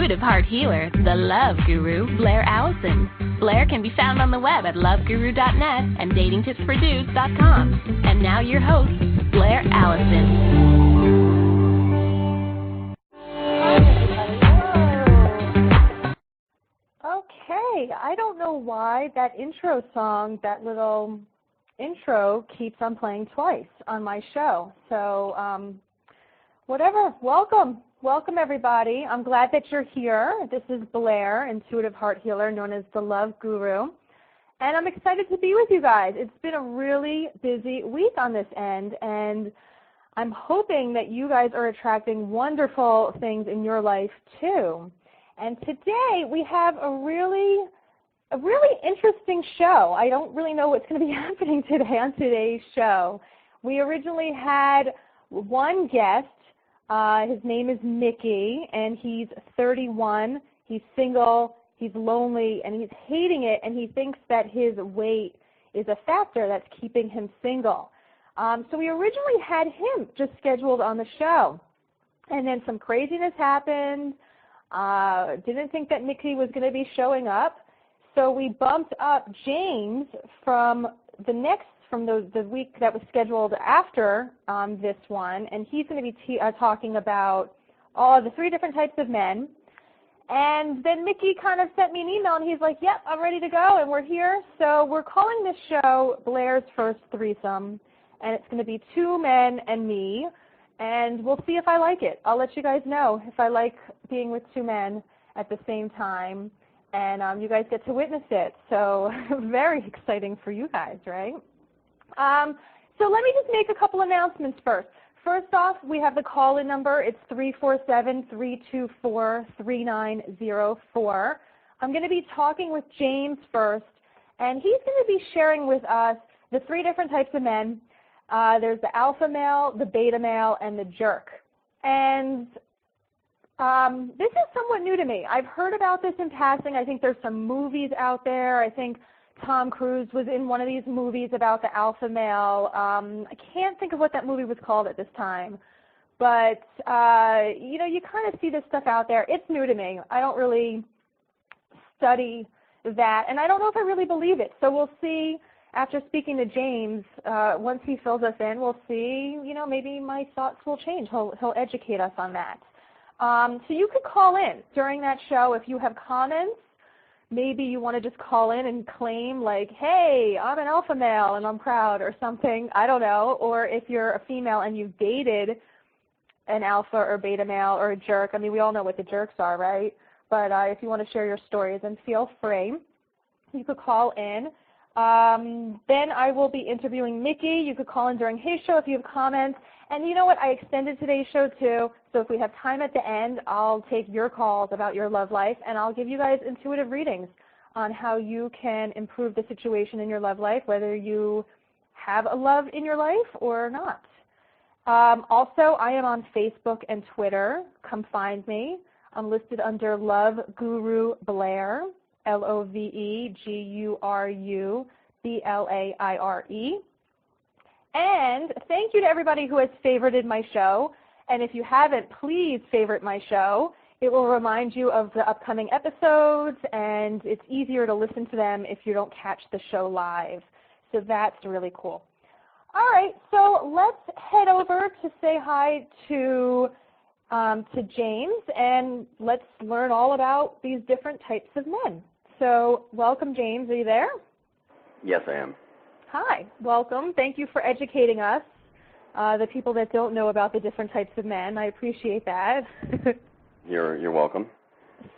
intuitive heart healer, the love guru, Blaire Allison. Blaire can be found on the web at loveguru.net and datingtipsfordudes.com. And now your host, Blaire Allison. Okay, I don't know why that intro song, that little intro, keeps on playing twice on my show. So, whatever. Welcome everybody. I'm glad that you're here. This is Blaire, intuitive heart healer, known as the Love Guru. And I'm excited to be with you guys. It's been a really busy week on this end, and I'm hoping that you guys are attracting wonderful things in your life too. And today we have a really interesting show. I don't really know what's going to be happening today on today's show. We originally had one guest. His name is Mickey, and he's 31. He's single. He's lonely, and he's hating it, and he thinks that his weight is a factor that's keeping him single. So we originally had him just scheduled on the show, and then some craziness happened. Didn't think that Mickey was going to be showing up, so we bumped up James from the week that was scheduled after this one, and he's going to be talking about all of the 3 different types of men. And then Mickey kind of sent me an email, and he's like, yep, I'm ready to go, and we're here. So we're calling this show Blaire's First Threesome, and it's going to be 2 men and me, and we'll see if I like it. I'll let you guys know if I like being with 2 men at the same time, and you guys get to witness it. So very exciting for you guys, right? So let me just make a couple announcements first. First off, we have the call-in number. It's 347-324-3904. I'm going to be talking with James first, and he's going to be sharing with us the 3 different types of men. There's the alpha male, the beta male, and the jerk. And this is somewhat new to me. I've heard about this in passing. I think there's some movies out there. I think Tom Cruise was in one of these movies about the alpha male. I can't think of what that movie was called at this time. But, you kind of see this stuff out there. It's new to me. I don't really study that, and I don't know if I really believe it. So we'll see after speaking to James, once he fills us in, we'll see, maybe my thoughts will change. He'll educate us on that. So you could call in during that show if you have comments. Maybe you want to just call in and claim like, hey, I'm an alpha male and I'm proud or something. I don't know. Or if you're a female and you've dated an alpha or beta male or a jerk. I mean, we all know what the jerks are, right? But if you want to share your stories, then feel free. You could call in. Then I will be interviewing Mickey. You could call in during his show if you have comments. And you know what? I extended today's show too. So if we have time at the end, I'll take your calls about your love life, and I'll give you guys intuitive readings on how you can improve the situation in your love life, whether you have a love in your life or not. Also, I am on Facebook and Twitter. Come find me. I'm listed under Love Guru Blaire, LOVEGURU BLAIRE. And thank you to everybody who has favorited my show. And if you haven't, please favorite my show. It will remind you of the upcoming episodes, and it's easier to listen to them if you don't catch the show live. So that's really cool. All right, so let's head over to say hi to James, and let's learn all about these different types of men. So welcome, James. Are you there? Yes, I am. Hi, welcome. Thank you for educating us, the people that don't know about the different types of men. I appreciate that. You're welcome.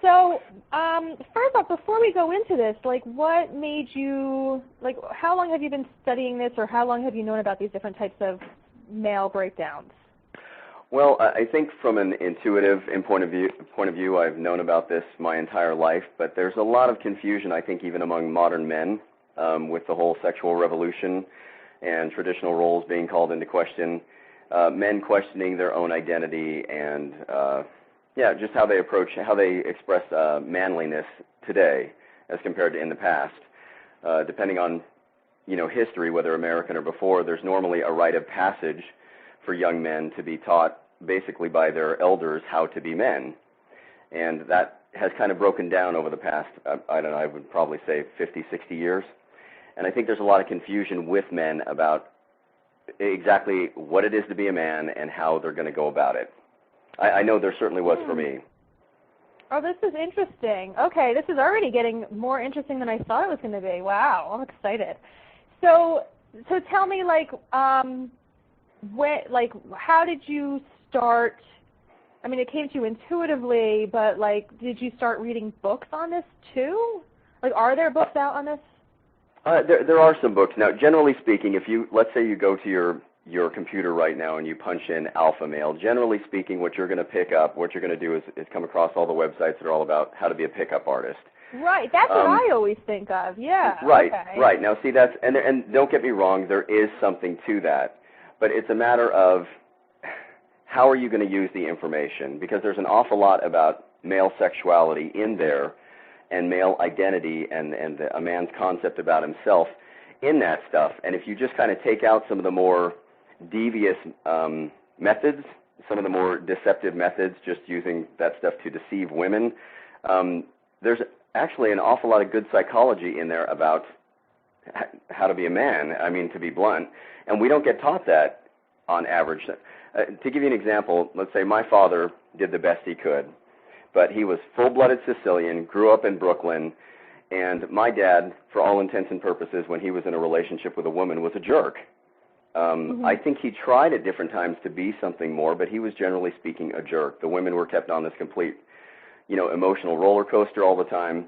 So, first off, before we go into this, what made you, how long have you been studying this, or how long have you known about these different types of male breakdowns? Well, I think from an intuitive point of view, I've known about this my entire life, but there's a lot of confusion, I think, even among modern men, with the whole sexual revolution and traditional roles being called into question, men questioning their own identity and, just how they express manliness today as compared to in the past. Depending on, history, whether American or before, there's normally a rite of passage for young men to be taught basically by their elders how to be men. And that has kind of broken down over the past, I don't know, I would probably say 50, 60 years. And I think there's a lot of confusion with men about exactly what it is to be a man and how they're going to go about it. I know there certainly was for me. Oh, this is interesting. Okay, this is already getting more interesting than I thought it was going to be. Wow, I'm excited. So tell me, like, how did you start? I mean, it came to you intuitively, but like, did you start reading books on this too? Like, are there books out on this? There are some books. Now, generally speaking, let's say you go to your computer right now and you punch in alpha male, generally speaking, what you're going to pick up, what you're going to do is come across all the websites that are all about how to be a pickup artist. Right, that's what I always think of, yeah. Right, okay. Right. Now, see, and don't get me wrong, there is something to that, but it's a matter of how are you going to use the information, because there's an awful lot about male sexuality in there and male identity and a man's concept about himself in that stuff. And if you just kind of take out some of the more devious methods, some of the more deceptive methods, just using that stuff to deceive women, there's actually an awful lot of good psychology in there about how to be a man, I mean, to be blunt. And we don't get taught that on average. To give you an example, let's say my father did the best he could, but he was full-blooded Sicilian, grew up in Brooklyn, and my dad, for all intents and purposes, when he was in a relationship with a woman, was a jerk. I think he tried at different times to be something more, but he was generally speaking a jerk. The women were kept on this complete, emotional roller coaster all the time,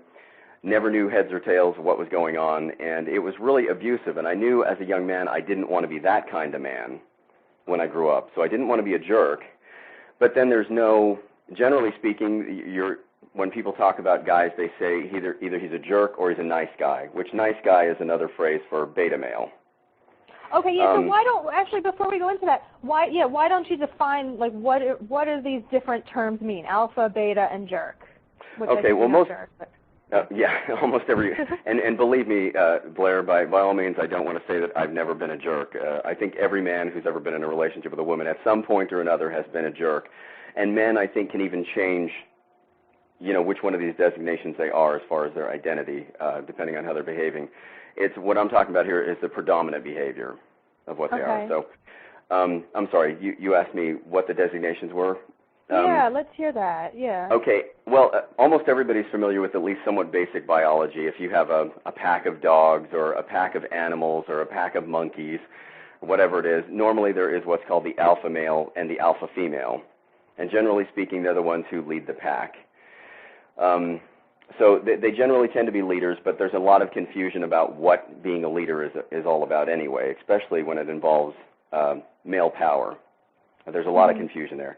never knew heads or tails of what was going on, and it was really abusive. And I knew as a young man I didn't want to be that kind of man when I grew up, so I didn't want to be a jerk. But then there's generally speaking, when people talk about guys, they say either he's a jerk or he's a nice guy, which nice guy is another phrase for beta male. Okay, yeah. So before we go into that, why don't you define, like, what do these different terms mean? Alpha, beta, and jerk. Okay, well, almost every, and believe me, Blaire, by all means, I don't want to say that I've never been a jerk. I think every man who's ever been in a relationship with a woman at some point or another has been a jerk. And men, I think, can even change, which one of these designations they are as far as their identity, depending on how they're behaving. What I'm talking about here is the predominant behavior of what they are. So, I'm sorry, you asked me what the designations were? Yeah, let's hear that, yeah. Okay, well, almost everybody's familiar with at least somewhat basic biology. If you have a pack of dogs or a pack of animals or a pack of monkeys, whatever it is, normally there is what's called the alpha male and the alpha female. And generally speaking, they're the ones who lead the pack. So they generally tend to be leaders, but there's a lot of confusion about what being a leader is all about anyway, especially when it involves male power. There's a lot of confusion there.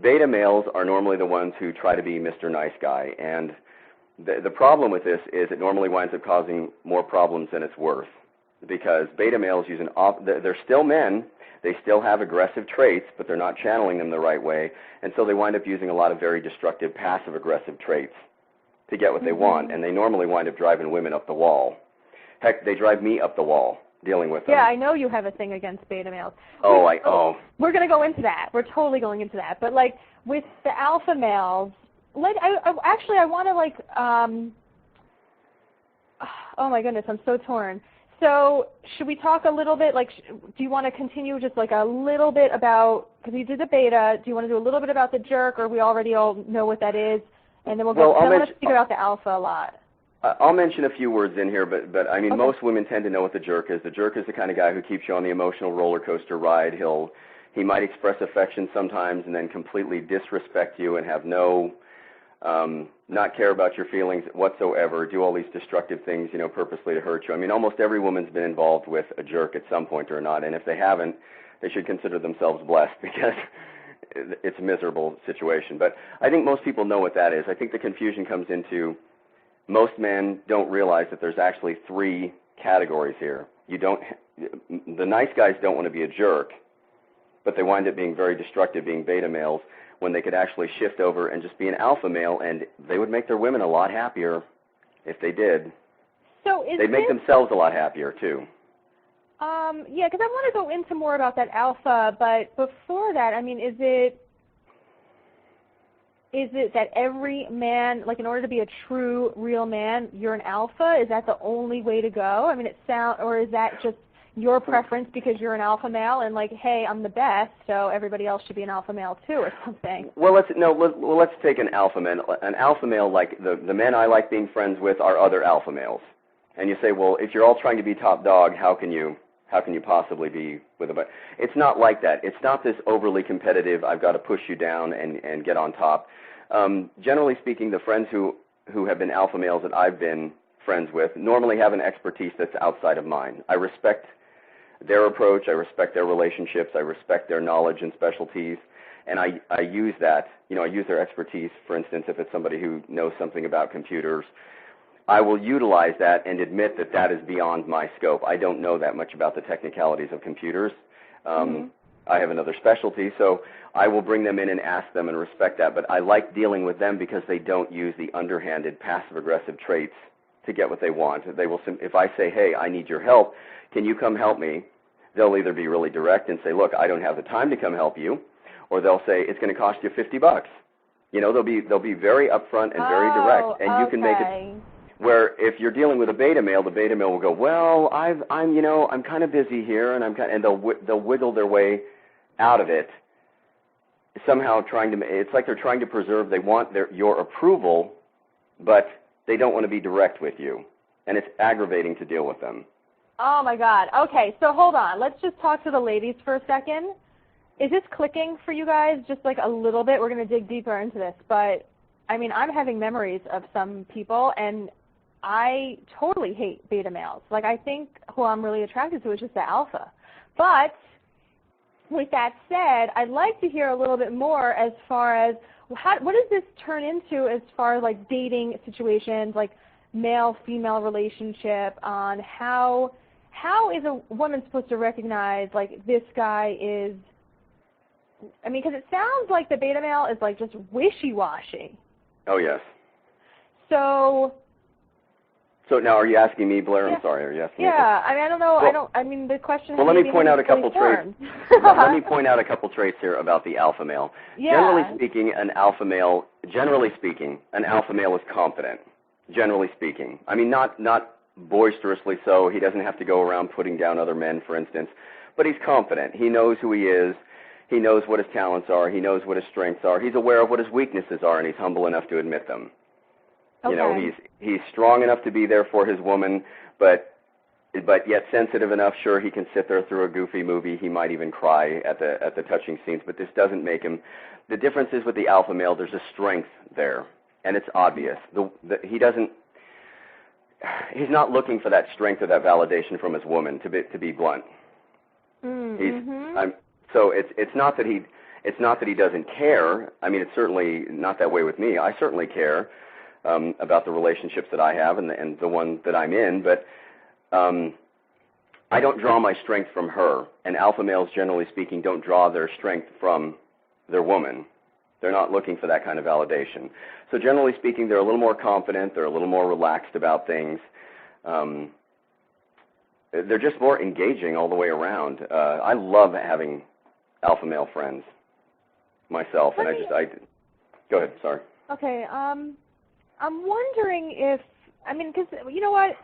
Beta males are normally the ones who try to be Mr. Nice Guy, and the problem with this is it normally winds up causing more problems than it's worth, because beta males they're still men, they still have aggressive traits, but they're not channeling them the right way, and so they wind up using a lot of very destructive passive-aggressive traits to get what they want, and they normally wind up driving women up the wall. Heck, they drive me up the wall dealing with them. Yeah, I know you have a thing against beta males. We're going to go into that. We're totally going into that. But, like, with the alpha males, I want to, like, oh, my goodness, I'm so torn. So should we talk a little bit, like, do you want to continue just, like, a little bit about, because you did the beta, do you want to do a little bit about the jerk, or we already all know what that is? And then we'll go, I want to speak about the alpha a lot. I'll mention a few words in here, but I mean, most women tend to know what the jerk is. The jerk is the kind of guy who keeps you on the emotional roller coaster ride. He might express affection sometimes and then completely disrespect you and have not care about your feelings whatsoever, do all these destructive things, purposely to hurt you. I mean, almost every woman's been involved with a jerk at some point or not, and if they haven't, they should consider themselves blessed, because it's a miserable situation. But I think most people know what that is. I think the confusion comes into most men don't realize that there's actually three categories here. The nice guys don't want to be a jerk, but they wind up being very destructive, being beta males, when they could actually shift over and just be an alpha male, and they would make their women a lot happier if they did. So they'd make themselves a lot happier, too. Yeah, because I want to go into more about that alpha, but before that, I mean, is it is it that every man, like in order to be a true, real man, you're an alpha? Is that the only way to go? I mean, or is that just your preference because you're an alpha male and like, hey, I'm the best, so everybody else should be an alpha male too, or something? Well, let's take an alpha male. An alpha male, like the men I like being friends with, are other alpha males. And you say, well, if you're all trying to be top dog, how can you possibly be with a? It's not like that. It's not this overly competitive, I've got to push you down and get on top. Generally speaking, the friends who have been alpha males that I've been friends with normally have an expertise that's outside of mine. I respect their approach, I respect their relationships, I respect their knowledge and specialties, and I use that. I use their expertise. For instance, if it's somebody who knows something about computers, I will utilize that and admit that that is beyond my scope. I don't know that much about the technicalities of computers. I have another specialty, so I will bring them in and ask them and respect that. But I like dealing with them because they don't use the underhanded, passive-aggressive traits to get what they want. They will. If I say, hey, I need your help, can you come help me? They'll either be really direct and say, look, I don't have the time to come help you, or they'll say, it's going to cost you $50. They'll be very upfront and very direct, and you can make it. Where if you're dealing with a beta male, the beta male will go, well, I'm kind of busy here, and they'll wiggle their way out of it, somehow it's like they're trying to preserve, they want your approval, but they don't want to be direct with you, and it's aggravating to deal with them. Oh my God. Okay, so hold on. Let's just talk to the ladies for a second. Is this clicking for you guys? Just like a little bit. We're going to dig deeper into this, but I mean, I'm having memories of some people, and I totally hate beta males. Like, I think who I'm really attracted to is just the alpha. But with that said, I'd like to hear a little bit more as far as what does this turn into as far as like dating situations, like male-female relationship, on how is a woman supposed to recognize like this guy is, I mean, because it sounds like the beta male is like just wishy-washy. Oh, yes. So now, are you asking me, Blaire? Yeah. I'm sorry. Are you asking me? Yeah, I mean, I don't know. Well, I mean, the question. Well, let me point out a couple traits. Let me point out a couple traits here about the alpha male. Yeah. Generally speaking, an alpha male is confident. Generally speaking, I mean, not boisterously so. He doesn't have to go around putting down other men, for instance, but he's confident. He knows who he is. He knows what his talents are. He knows what his strengths are. He's aware of what his weaknesses are, and he's humble enough to admit them. Okay. He's strong enough to be there for his woman, but yet sensitive enough. Sure, he can sit there through a goofy movie. He might even cry at the touching scenes, but this doesn't make him. The difference is with the alpha male, there's a strength there, and it's obvious. He's not looking for that strength or that validation from his woman. To be blunt, so it's not that he doesn't care. I mean, it's certainly not that way with me. I certainly care about the relationships that I have and the one that I'm in, but I don't draw my strength from her, and alpha males, generally speaking, don't draw their strength from their woman. They're not looking for that kind of validation. So generally speaking, they're a little more confident, they're a little more relaxed about things. They're just more engaging all the way around. I love having alpha male friends myself, and go ahead, sorry. Okay, I'm wondering if, I mean, because you know what,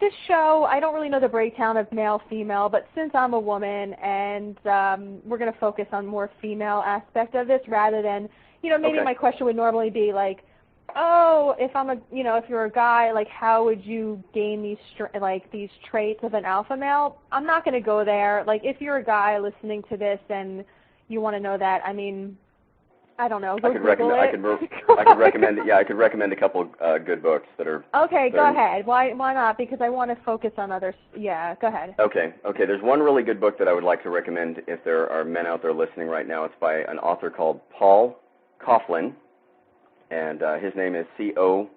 this show, I don't really know the breakdown of male-female, but since I'm a woman and we're going to focus on more female aspect of this rather than, maybe my question would normally be like, oh, if you're a guy, like how would you gain these traits of an alpha male? I'm not going to go there. Like if you're a guy listening to this and you want to know that, I mean, I don't know. I could recommend a couple good books that are. Okay, go ahead. Why not? Because I want to focus on others. Yeah, go ahead. Okay. There's one really good book that I would like to recommend if there are men out there listening right now. It's by an author called Paul Coughlin, and his name is Coughlin,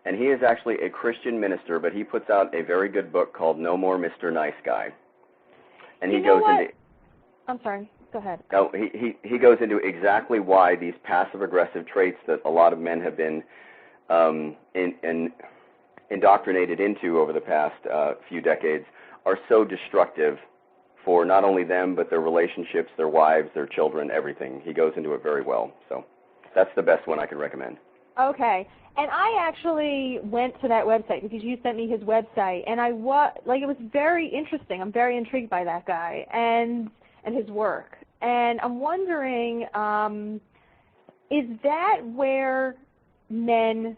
and he is actually a Christian minister, but he puts out a very good book called No More Mr. Nice Guy, and he goes into. I'm sorry. Go ahead. No, he goes into exactly why these passive-aggressive traits that a lot of men have been indoctrinated into over the past few decades are so destructive for not only them, but their relationships, their wives, their children, everything. He goes into it very well. So that's the best one I can recommend. Okay. And I actually went to that website because you sent me his website, and it was very interesting. I'm very intrigued by that guy and his work. And I'm wondering, is that where men,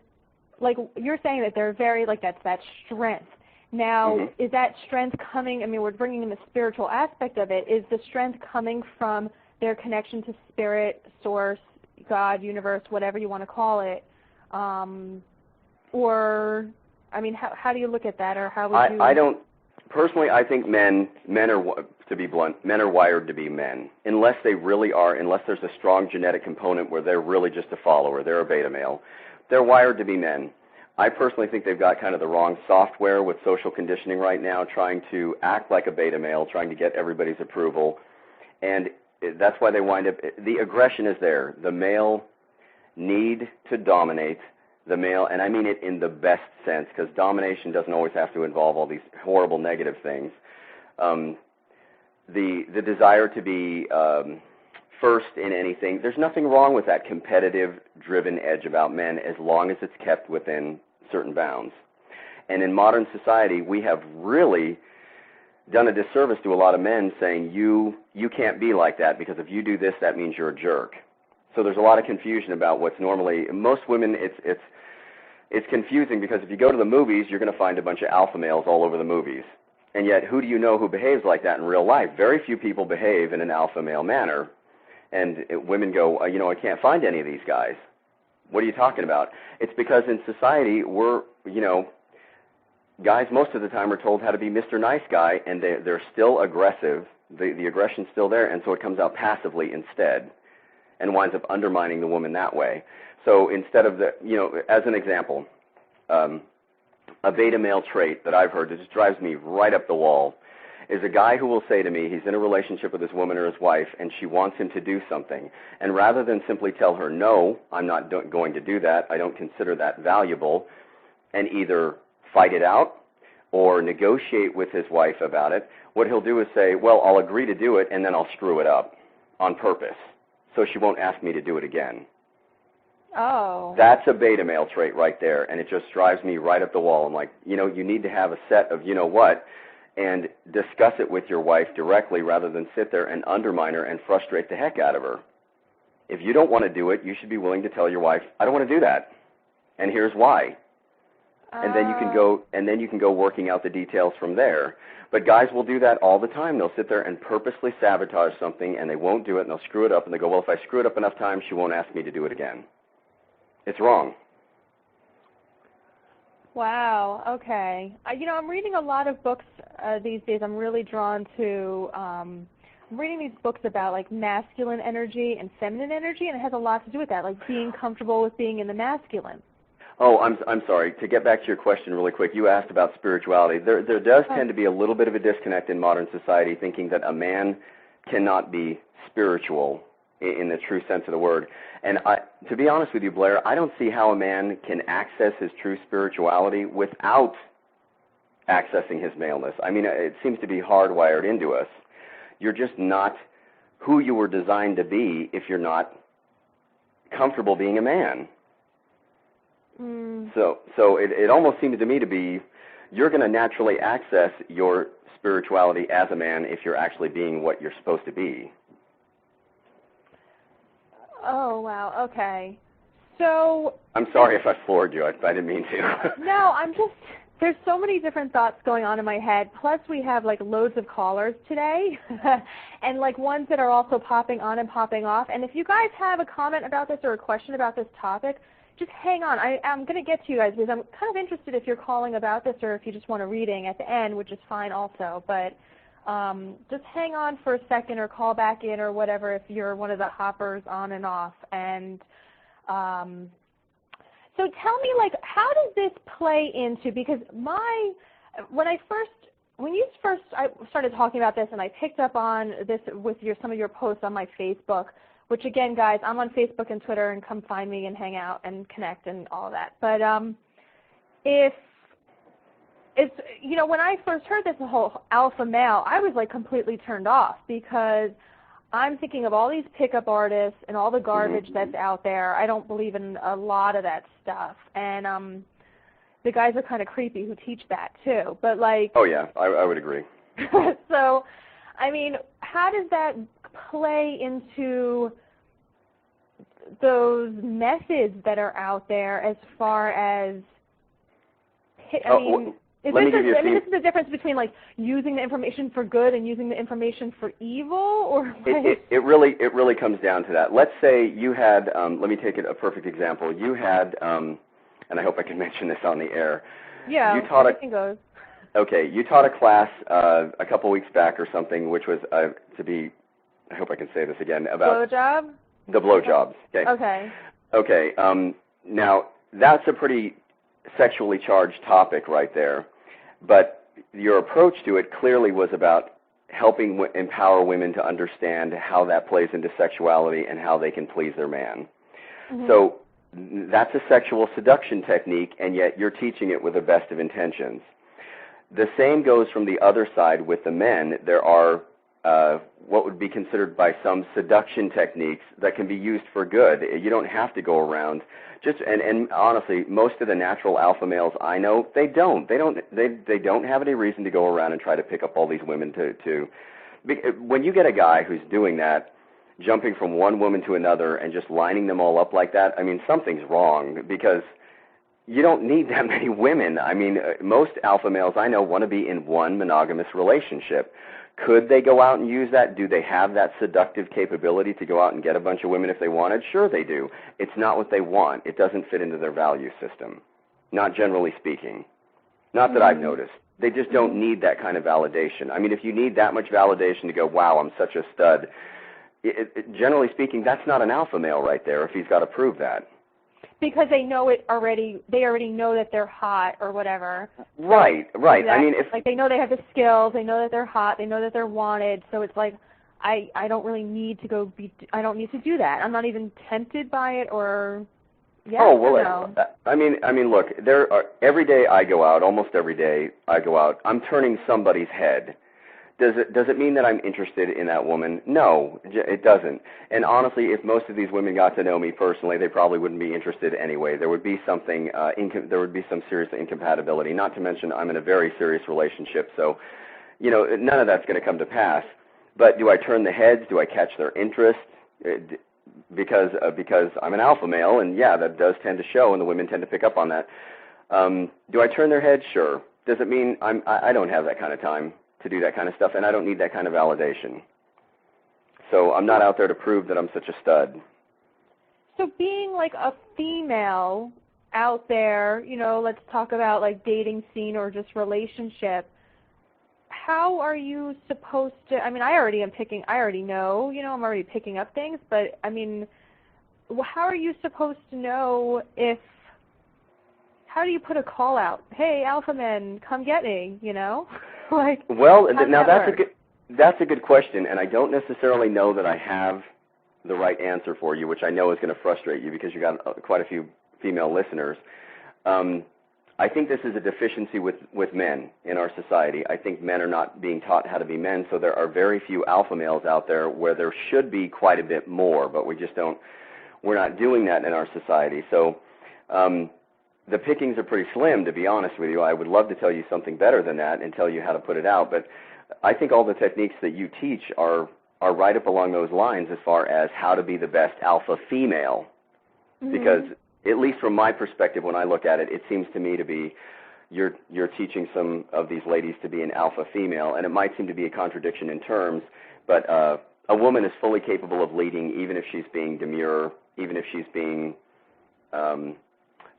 like you're saying that they're very, like that's that strength. Now, is that strength coming, I mean, we're bringing in the spiritual aspect of it. Is the strength coming from their connection to spirit, source, God, universe, whatever you want to call it? Or, I mean, how do you look at that, or how would you? I don't, personally, I think men are, to be blunt, men are wired to be men. Unless they really are, unless there's a strong genetic component where they're really just a follower, they're a beta male, they're wired to be men. I personally think they've got kind of the wrong software with social conditioning right now, trying to act like a beta male, trying to get everybody's approval. And that's why they wind up, the aggression is there. The male need to dominate, the male, and I mean it in the best sense, because domination doesn't always have to involve all these horrible negative things. The desire to be first in anything, there's nothing wrong with that competitive, driven edge about men as long as it's kept within certain bounds. And in modern society, we have really done a disservice to a lot of men saying, you can't be like that, because if you do this, that means you're a jerk. So there's a lot of confusion about what's normally, most women, it's confusing, because if you go to the movies, you're going to find a bunch of alpha males all over the movies. And yet, who do you know who behaves like that in real life? Very few people behave in an alpha male manner. And women go, I can't find any of these guys. What are you talking about? It's because in society, we're, guys most of the time are told how to be Mr. Nice Guy, and they're still aggressive. The aggression's still there, and so it comes out passively instead and winds up undermining the woman that way. So instead of as an example, a beta male trait that I've heard that just drives me right up the wall is a guy who will say to me, he's in a relationship with his woman or his wife, and she wants him to do something. And rather than simply tell her, no, I'm not going to do that, I don't consider that valuable, and either fight it out or negotiate with his wife about it, what he'll do is say, well, I'll agree to do it, and then I'll screw it up on purpose, so she won't ask me to do it again. Oh. That's a beta male trait right there, and it just drives me right up the wall. I'm like, you need to have a set of what, and discuss it with your wife directly rather than sit there and undermine her and frustrate the heck out of her. If you don't want to do it, you should be willing to tell your wife, I don't want to do that, and here's why. And then you can go working out the details from there. But guys will do that all the time. They'll sit there and purposely sabotage something, and they won't do it, and they'll screw it up, and they go, well, if I screw it up enough times, she won't ask me to do it again. It's wrong. Wow, okay. I'm reading a lot of books these days. I'm really drawn to, I'm reading these books about like masculine energy and feminine energy, and it has a lot to do with that, like being comfortable with being in the masculine. Oh, I'm sorry. To get back to your question really quick, you asked about spirituality. There does tend to be a little bit of a disconnect in modern society, thinking that a man cannot be spiritual in the true sense of the word. And to be honest with you, Blaire, I don't see how a man can access his true spirituality without accessing his maleness. I mean, it seems to be hardwired into us. You're just not who you were designed to be if you're not comfortable being a man. So it almost seems to me to be you're going to naturally access your spirituality as a man if you're actually being what you're supposed to be. Oh, wow, okay. So I'm sorry if I floored you. I didn't mean to. No, there's so many different thoughts going on in my head. Plus we have like loads of callers today and like ones that are also popping on and popping off. And if you guys have a comment about this or a question about this topic, just hang on. I'm going to get to you guys because I'm kind of interested if you're calling about this or if you just want a reading at the end, which is fine also. But just hang on for a second or call back in or whatever if you're one of the hoppers on and off. And so tell me, like, how does this play into, because when I started talking about this and I picked up on this with some of your posts on my Facebook, which again, guys, I'm on Facebook and Twitter, and come find me and hang out and connect and all of that. But if it's, you know, when I first heard this whole alpha male, I was like completely turned off because I'm thinking of all these pickup artists and all the garbage that's out there. I don't believe in a lot of that stuff. And the guys are kind of creepy who teach that too. But like, oh yeah, I would agree. So, I mean, how does that play into those methods that are out there as far as, I mean, this is the difference between like using the information for good and using the information for evil, or it really comes down to that. Let's say you had, let me take a perfect example. You had, and I hope I can mention this on the air. Yeah, you taught everything goes. Okay, you taught a class a couple weeks back or something, which was I hope I can say this again, about blowjob. The blowjobs. Okay. Okay. Okay. Now that's a pretty sexually charged topic right there, but your approach to it clearly was about helping empower women to understand how that plays into sexuality and how they can please their man. So that's a sexual seduction technique, and yet you're teaching it with the best of intentions. The same goes from the other side with the men. There are what would be considered by some seduction techniques that can be used for good. You don't have to go around and honestly, most of the natural alpha males I know, they don't have any reason to go around and try to pick up all these women when you get a guy who's doing that, jumping from one woman to another and just lining them all up like that, I mean, something's wrong, because you don't need that many women. I mean, most alpha males I know want to be in one monogamous relationship. Could they go out and use that? Do they have that seductive capability to go out and get a bunch of women if they wanted? Sure they do. It's not what they want. It doesn't fit into their value system, not generally speaking. Not that I've noticed. They just don't need that kind of validation. I mean, if you need that much validation to go, wow, I'm such a stud, generally speaking, that's not an alpha male right there if he's got to prove that. Because they know it already. They already know that they're hot or whatever. Right. I mean, like they know they have the skills. They know that they're hot. They know that they're wanted. So it's like, I don't really need to I don't need to do that. I'm not even tempted by it, or. Yes, oh well, no. I mean, look. Every day I go out. Almost every day I go out. I'm turning somebody's head. Does it mean that I'm interested in that woman? No, it doesn't. And honestly, if most of these women got to know me personally, they probably wouldn't be interested anyway. There would be something, there would be some serious incompatibility. Not to mention, I'm in a very serious relationship, so none of that's going to come to pass. But do I turn the heads? Do I catch their interest? Because I'm an alpha male, and yeah, that does tend to show, and the women tend to pick up on that. Do I turn their heads? Sure. Does it mean I don't have that kind of time to do that kind of stuff, and I don't need that kind of validation. So I'm not out there to prove that I'm such a stud. So being like a female out there, let's talk about like dating scene or just relationship, how are you supposed to, I mean, I already know, I'm already picking up things, but I mean, how are you supposed to know how do you put a call out? Hey, alpha men, come get me, Like, well, now that's a good question, and I don't necessarily know that I have the right answer for you, which I know is going to frustrate you because you got quite a few female listeners. I think this is a deficiency with men in our society. I think men are not being taught how to be men, so there are very few alpha males out there where there should be quite a bit more, but we're not doing that in our society. So the pickings are pretty slim, to be honest with you. I would love to tell you something better than that and tell you how to put it out, but I think all the techniques that you teach are right up along those lines as far as how to be the best alpha female. Because at least from my perspective, when I look at it, it seems to me to be you're teaching some of these ladies to be an alpha female, and it might seem to be a contradiction in terms, but a woman is fully capable of leading even if she's being demure, even if she's being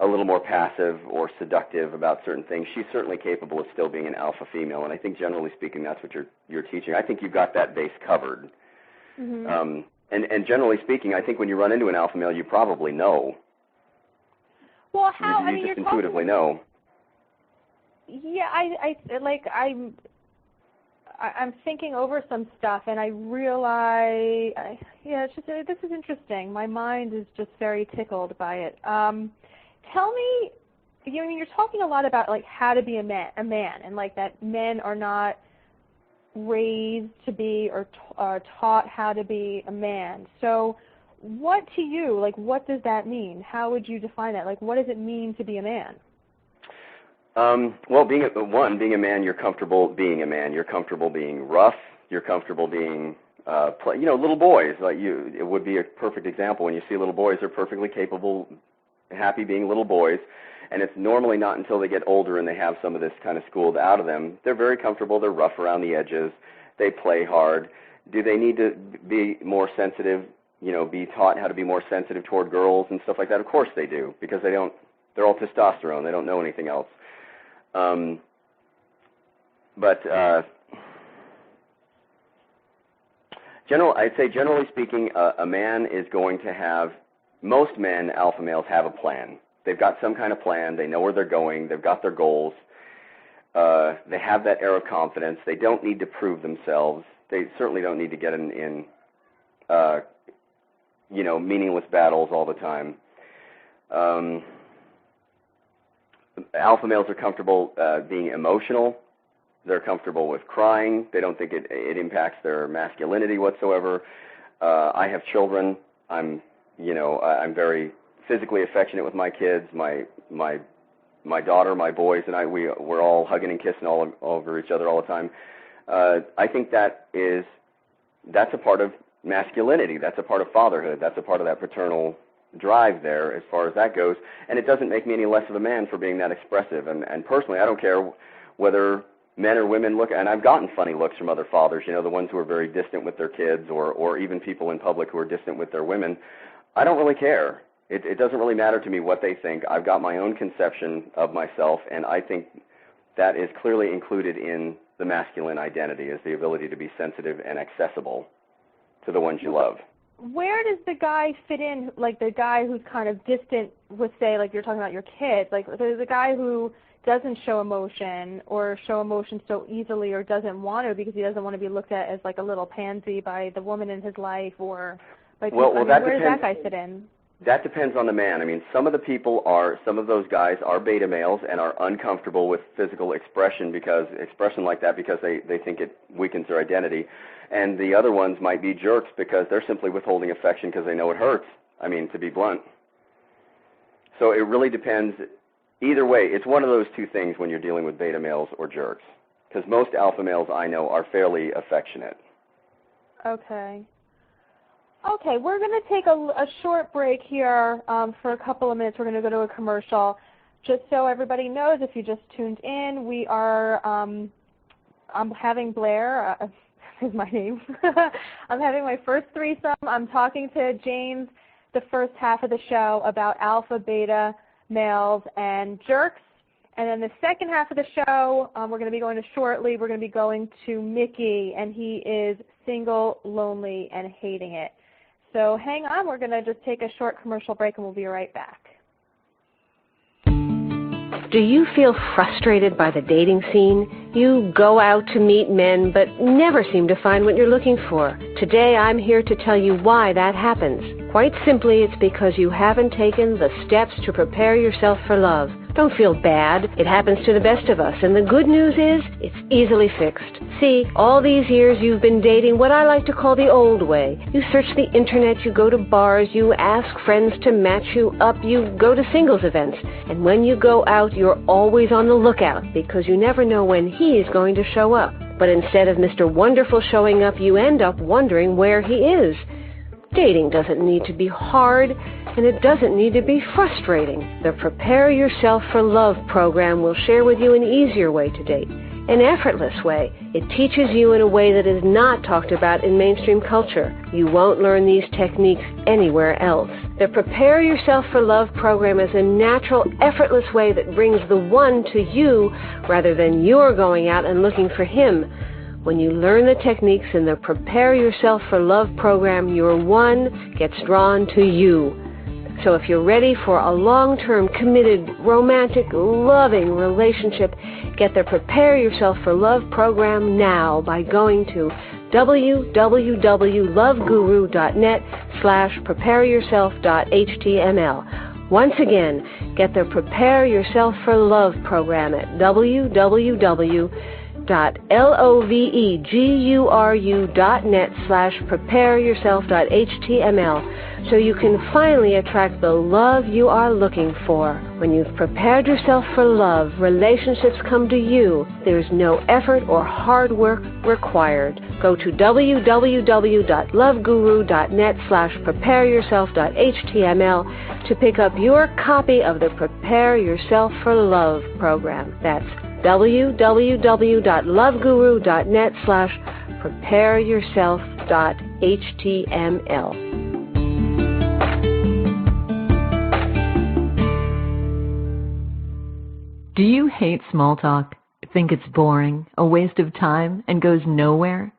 a little more passive or seductive about certain things. She's certainly capable of still being an alpha female, and I think generally speaking that's what you're teaching. I think you've got that base covered. And generally speaking, I think when you run into an alpha male, you probably know. Well, how? You just intuitively know. Yeah, I'm thinking over some stuff, and I realize, this is interesting. My mind is just very tickled by it. Tell me you're talking a lot about like how to be a man, and like that men are not raised to be or taught how to be a man. So what to you, like what does that mean? How would you define that? Like what does it mean to be a man? Well, being a man, you're comfortable being a man. You're comfortable being rough. You're comfortable being, little boys. It would be a perfect example. When you see little boys, they're perfectly capable, happy being little boys. And it's normally not until they get older and they have some of this kind of schooled out of them. They're very comfortable. They're rough around the edges. They play hard. Do they need to be more sensitive, be taught how to be more sensitive toward girls and stuff like that? Of course they do, because they're all testosterone. They don't know anything else. I'd say generally speaking, a man is going to have, most men, alpha males, have a plan. They've got some kind of plan. They know where they're going. They've got their goals. They have that air of confidence. They don't need to prove themselves. They certainly don't need to get in meaningless battles all the time. Alpha males are comfortable being emotional. They're comfortable with crying. They don't think it impacts their masculinity whatsoever. I have children. I'm very physically affectionate with my kids. My daughter, my boys, and we're all hugging and kissing all over each other all the time. I think that's a part of masculinity. That's a part of fatherhood. That's a part of that paternal drive there as far as that goes. And it doesn't make me any less of a man for being that expressive. And personally, I don't care whether men or women look, and I've gotten funny looks from other fathers, the ones who are very distant with their kids, or even people in public who are distant with their women. I don't really care. It doesn't really matter to me what they think. I've got my own conception of myself, and I think that is clearly included in the masculine identity, is the ability to be sensitive and accessible to the ones you love. Where does the guy fit in, like the guy who's kind of distant with, say, like you're talking about your kids, like the guy who doesn't show emotion or show emotion so easily or doesn't want to because he doesn't want to be looked at as like a little pansy by the woman in his life, or like where does that guy fit in? That depends on the man. I mean, some of those guys are beta males and are uncomfortable with physical expression like that because they think it weakens their identity. And the other ones might be jerks because they're simply withholding affection because they know it hurts. I mean, to be blunt. So it really depends. Either way, it's one of those two things when you're dealing with beta males or jerks, because most alpha males I know are fairly affectionate. Okay. Okay, we're going to take a short break here for a couple of minutes. We're going to go to a commercial. Just so everybody knows, if you just tuned in, we are, I'm having Blaire, is my name. I'm having my first threesome. I'm talking to James the first half of the show about alpha, beta, males, and jerks. And then the second half of the show, we're going to be going to shortly, we're going to be going to Mickey, and he is single, lonely, and hating it. So hang on, we're going to just take a short commercial break and we'll be right back. Do you feel frustrated by the dating scene? You go out to meet men but never seem to find what you're looking for. Today I'm here to tell you why that happens. Quite simply, it's because you haven't taken the steps to prepare yourself for love. Don't feel bad. It happens to the best of us. And the good news is, it's easily fixed. See, all these years you've been dating what I like to call the old way. You search the internet, you go to bars, you ask friends to match you up, you go to singles events. And when you go out, you're always on the lookout because you never know when he's going to show up. But instead of Mr. Wonderful showing up, you end up wondering where he is. Dating doesn't need to be hard, and it doesn't need to be frustrating. The Prepare Yourself for Love program will share with you an easier way to date, an effortless way. It teaches you in a way that is not talked about in mainstream culture. You won't learn these techniques anywhere else. The Prepare Yourself for Love program is a natural, effortless way that brings the one to you rather than you're going out and looking for him. When you learn the techniques in the Prepare Yourself for Love program, your one gets drawn to you. So if you're ready for a long-term, committed, romantic, loving relationship, get the Prepare Yourself for Love program now by going to www.loveguru.net/prepareyourself.html Once again, get the Prepare Yourself for Love program at www.loveguru.net/prepareyourself.html so you can finally attract the love you are looking for. When you've prepared yourself for love, relationships come to you. There's no effort or hard work required. Go to www.loveguru.net/prepareyourself.html to pick up your copy of the Prepare Yourself for Love program. That's www.loveGuru.net/prepareyourself.html. Do you hate small talk? Think it's boring, a waste of time, and goes nowhere?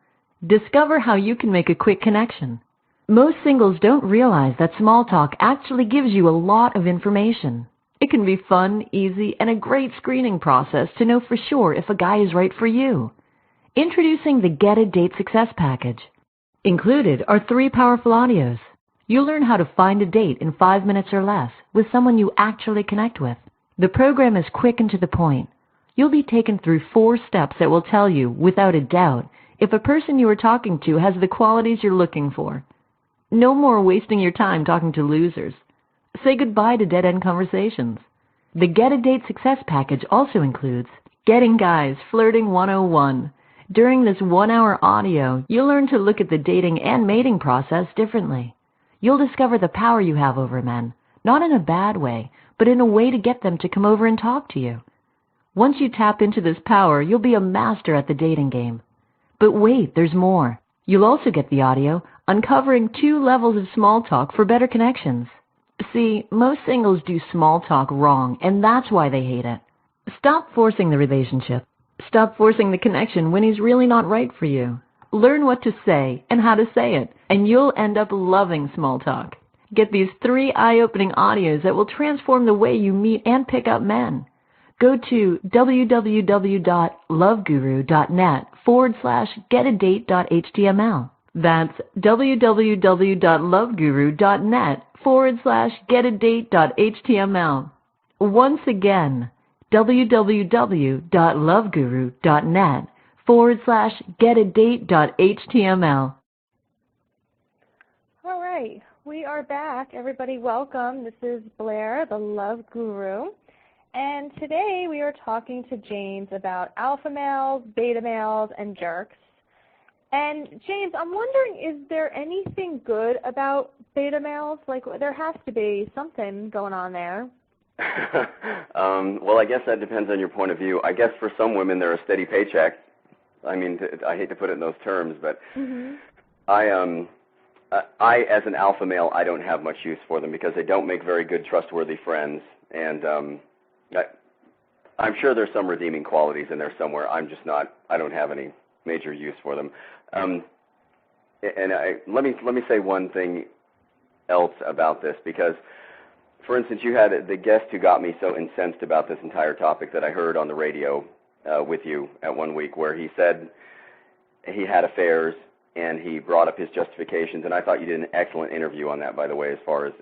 Discover how you can make a quick connection. Most singles don't realize that small talk actually gives you a lot of information. It can be fun, easy, and a great screening process to know for sure if a guy is right for you. Introducing the Get a Date Success Package. Included are 3 powerful audios. You'll learn how to find a date in 5 minutes or less with someone you actually connect with. The program is quick and to the point. You'll be taken through 4 steps that will tell you, without a doubt, if a person you are talking to has the qualities you're looking for. No more wasting your time talking to losers. Say goodbye to dead-end conversations. The Get a Date Success Package also includes Getting Guys Flirting 101. During this 1-hour audio, you'll learn to look at the dating and mating process differently. You'll discover the power you have over men, not in a bad way, but in a way to get them to come over and talk to you. Once you tap into this power, you'll be a master at the dating game. But wait, there's more. You'll also get the audio uncovering 2 levels of small talk for better connections. See, most singles do small talk wrong, and that's why they hate it. Stop forcing the relationship. Stop forcing the connection when he's really not right for you. Learn what to say and how to say it, and you'll end up loving small talk. Get these 3 eye-opening audios that will transform the way you meet and pick up men. Go to www.loveguru.net/getadate.html. That's www.loveguru.net/getadate.html. Once again, www.loveguru.net/getadate.html. All right, we are back. Everybody, welcome. This is Blaire, the Love Guru. And today we are talking to James about alpha males, beta males, and jerks. And James, I'm wondering, is there anything good about beta males? Like, there has to be something going on there. Well, I guess that depends on your point of view. I guess for some women they're a steady paycheck. I mean, I hate to put it in those terms, but I, as an alpha male, I don't have much use for them because they don't make very good, trustworthy friends. And I'm sure there's some redeeming qualities in there somewhere. I'm just not. I don't have any major use for them. Let me say one thing else about this, because, for instance, you had the guest who got me so incensed about this entire topic that I heard on the radio with you at one week, where he said he had affairs and he brought up his justifications, and I thought you did an excellent interview on that, by the way, as far as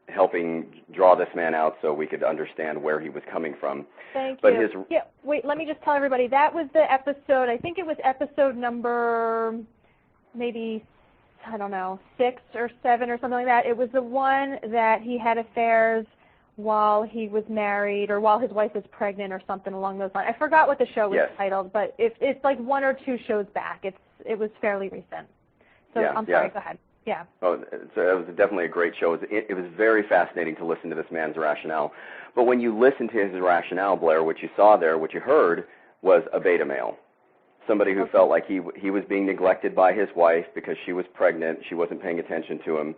helping draw this man out so we could understand where he was coming from. Thank you. Yeah, wait, let me just tell everybody, that was the episode, I think it was episode number maybe, I don't know, 6 or 7 or something like that. It was the one that he had affairs while he was married or while his wife was pregnant or something along those lines. I forgot what the show was titled, but it's like 1 or 2 shows back. It was fairly recent. So I'm sorry, go ahead. Yeah. Oh, so it was definitely a great show. It was very fascinating to listen to this man's rationale. But when you listen to his rationale, Blaire, what you saw there, what you heard, was a beta male. Somebody who felt like he was being neglected by his wife because she was pregnant, she wasn't paying attention to him,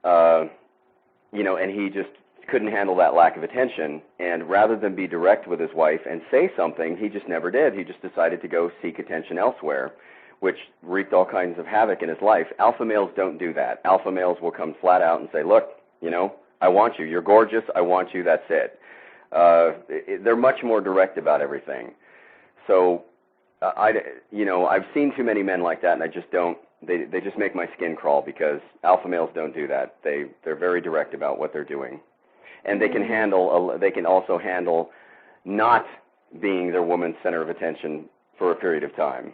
and he just couldn't handle that lack of attention. And rather than be direct with his wife and say something, he just never did. He just decided to go seek attention elsewhere, which reaped all kinds of havoc in his life. Alpha males don't do that. Alpha males will come flat out and say, look, I want you. You're gorgeous. I want you. That's it. They're much more direct about everything. So, I've seen too many men like that, and I just don't They just make my skin crawl because alpha males don't do that. They're very direct about what they're doing, and they can also handle not being their woman's center of attention for a period of time,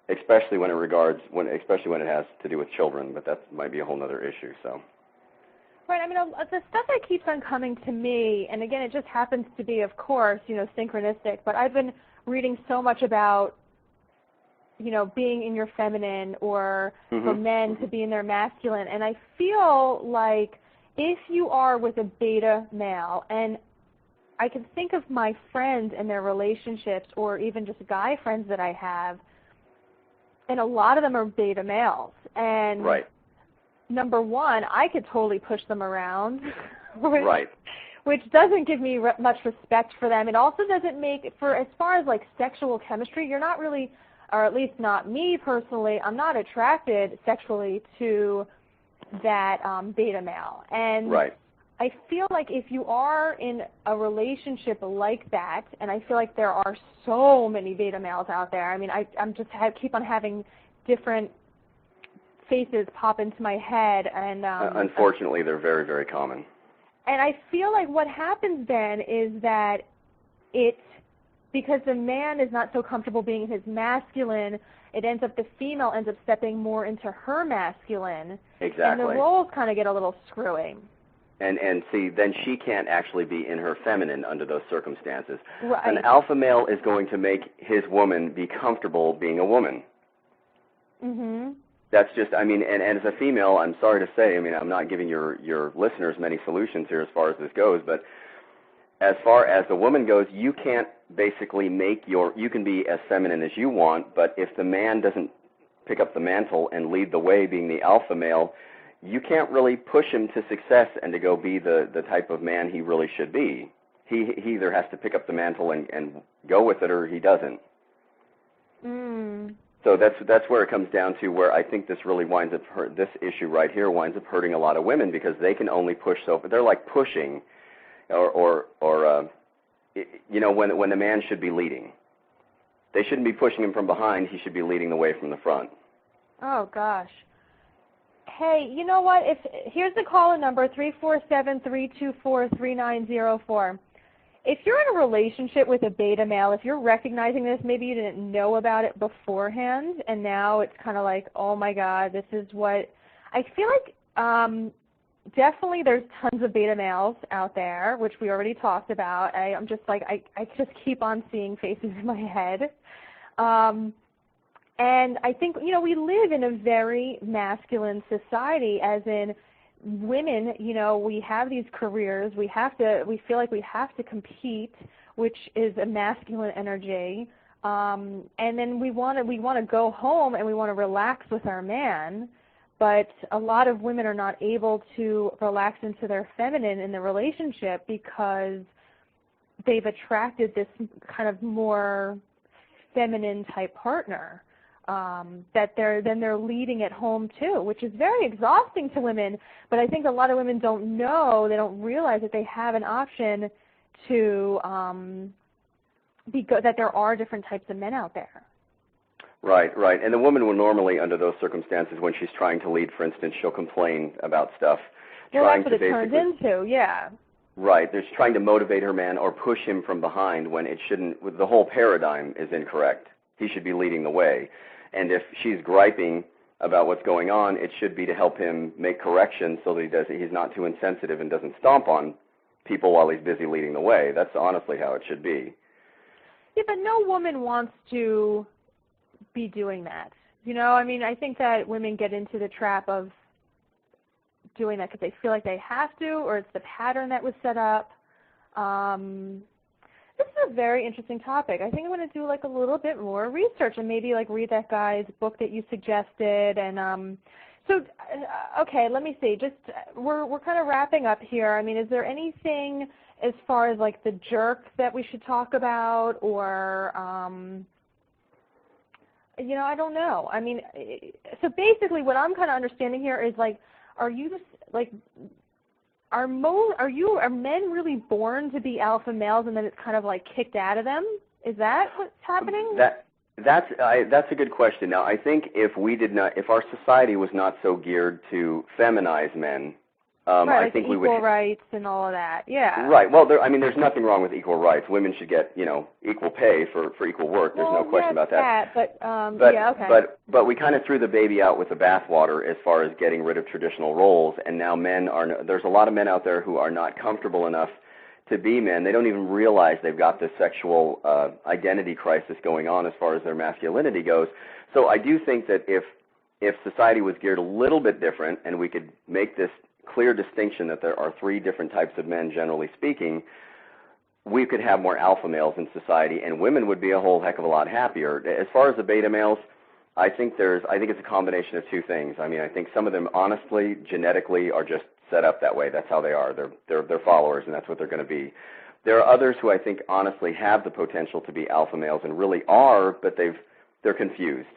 especially when it has to do with children. But that might be a whole other issue. So. Right. I mean, the stuff that keeps on coming to me, and again, it just happens to be, of course, synchronistic. But I've been reading so much about, being in your feminine, or for men to be in their masculine. And I feel like if you are with a beta male, and I can think of my friends and their relationships, or even just guy friends that I have, and a lot of them are beta males. And right. Number one, I could totally push them around, right? Which doesn't give me much respect for them. It also doesn't make, for as far as like sexual chemistry, you're not really, or at least not me personally, I'm not attracted sexually to that beta male. And right. I feel like if you are in a relationship like that, and I feel like there are so many beta males out there. I mean, I'm just keep on having different faces pop into my head, and unfortunately, they're very, very common. And I feel like what happens then is that because the man is not so comfortable being his masculine, the female ends up stepping more into her masculine. Exactly. And the roles kind of get a little screwy. And see, then she can't actually be in her feminine under those circumstances. Right. An alpha male is going to make his woman be comfortable being a woman. Mm-hmm. That's just, and as a female, I'm sorry to say, I'm not giving your listeners many solutions here as far as this goes, but as far as the woman goes, you can't basically you can be as feminine as you want, but if the man doesn't pick up the mantle and lead the way being the alpha male, you can't really push him to success and to go be the type of man he really should be. He either has to pick up the mantle and go with it, or he doesn't. Mm. So that's where it comes down to, where I think this really winds up this issue right here winds up hurting a lot of women, because they can only push so far. They're like pushing, or when the man should be leading. They shouldn't be pushing him from behind. He should be leading the way from the front. Oh gosh. Hey, you know what? Here's the call-in number, 347-324-3904. If you're in a relationship with a beta male, if you're recognizing this, maybe you didn't know about it beforehand, and now it's kind of like, oh my God, this is what I feel like. Definitely, there's tons of beta males out there, which we already talked about. I'm just like, I just keep on seeing faces in my head. And I think, we live in a very masculine society, as in women, we have these careers. We feel like we have to compete, which is a masculine energy. And then we want to go home and we want to relax with our man. But a lot of women are not able to relax into their feminine in the relationship because they've attracted this kind of more feminine type partner. That they're leading at home too, which is very exhausting to women. But I think a lot of women they don't realize that they have an option to that there are different types of men out there. Right. And the woman will normally, under those circumstances, when she's trying to lead, for instance, she'll complain about stuff. Well, that's what it turns into, yeah. Right. There's trying to motivate her man or push him from behind when it shouldn't. The whole paradigm is incorrect. He should be leading the way. And if she's griping about what's going on, it should be to help him make corrections so that he's not too insensitive and doesn't stomp on people while he's busy leading the way. That's honestly how it should be. Yeah, but no woman wants to be doing that. I think that women get into the trap of doing that because they feel like they have to, or it's the pattern that was set up. This is a very interesting topic. I think I'm going to do like a little bit more research and maybe like read that guy's book that you suggested. And okay, let me see. Just we're kind of wrapping up here. Is there anything as far as like the jerk that we should talk about, or I don't know. So basically, what I'm kind of understanding here is like, are men really born to be alpha males and then it's kind of like kicked out of them? Is that what's happening? That's a good question. Now, I think if our society was not so geared to feminize men, right, I think we would equal rights and all of that. Yeah. Right. Well, there's nothing wrong with equal rights. Women should get, equal pay for equal work. There's no question about that. But yeah, okay. But we kind of threw the baby out with the bathwater as far as getting rid of traditional roles, and now there's a lot of men out there who are not comfortable enough to be men. They don't even realize they've got this sexual identity crisis going on as far as their masculinity goes. So I do think that if society was geared a little bit different and we could make this clear distinction that there are three different types of men, generally speaking, we could have more alpha males in society, and women would be a whole heck of a lot happier. As far as the beta males, I think it's a combination of two things. I mean, I think some of them, honestly, genetically, are just set up that way. That's how they are. They're followers, and that's what they're going to be. There are others who I think honestly have the potential to be alpha males and really are, but they're confused.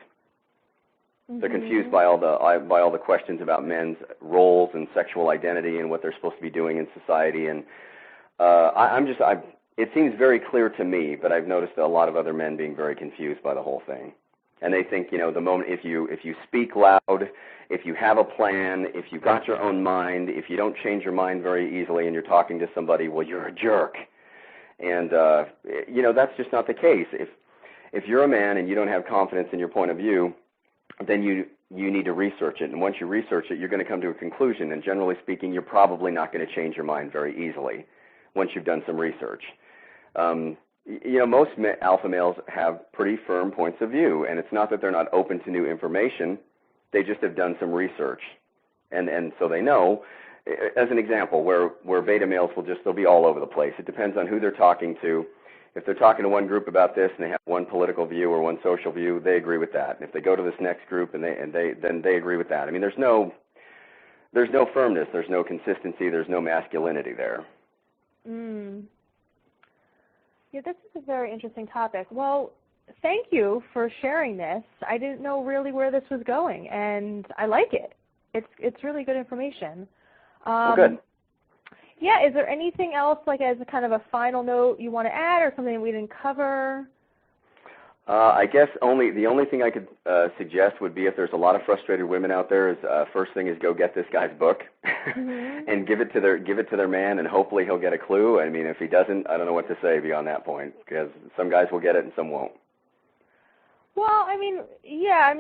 Mm-hmm. They're confused by all the questions about men's roles and sexual identity and what they're supposed to be doing in society. And it seems very clear to me, but I've noticed a lot of other men being very confused by the whole thing. And they think, the moment if you speak loud, if you have a plan, if you've got your own mind, if you don't change your mind very easily and you're talking to somebody, well, you're a jerk. And that's just not the case. If you're a man and you don't have confidence in your point of view, then you need to research it. And once you research it, you're going to come to a conclusion. And generally speaking, you're probably not going to change your mind very easily once you've done some research. Most alpha males have pretty firm points of view, and it's not that they're not open to new information. They just have done some research. And so they know, as an example, where beta males they'll be all over the place. It depends on who they're talking to. If they're talking to one group about this and they have one political view or one social view, they agree with that. And if they go to this next group then they agree with that. I mean, there's no firmness, there's no consistency, there's no masculinity there. Yeah, this is a very interesting topic. Well, thank you for sharing this. I didn't know really where this was going, and I like it. It's really good information. Well, good. Yeah, is there anything else, like as a kind of a final note you want to add, or something we didn't cover? I guess the only thing I could suggest would be if there's a lot of frustrated women out there, is first thing is go get this guy's book and give it to their man, and hopefully he'll get a clue. I mean, if he doesn't, I don't know what to say beyond that point, because some guys will get it and some won't. Well, I mean, yeah,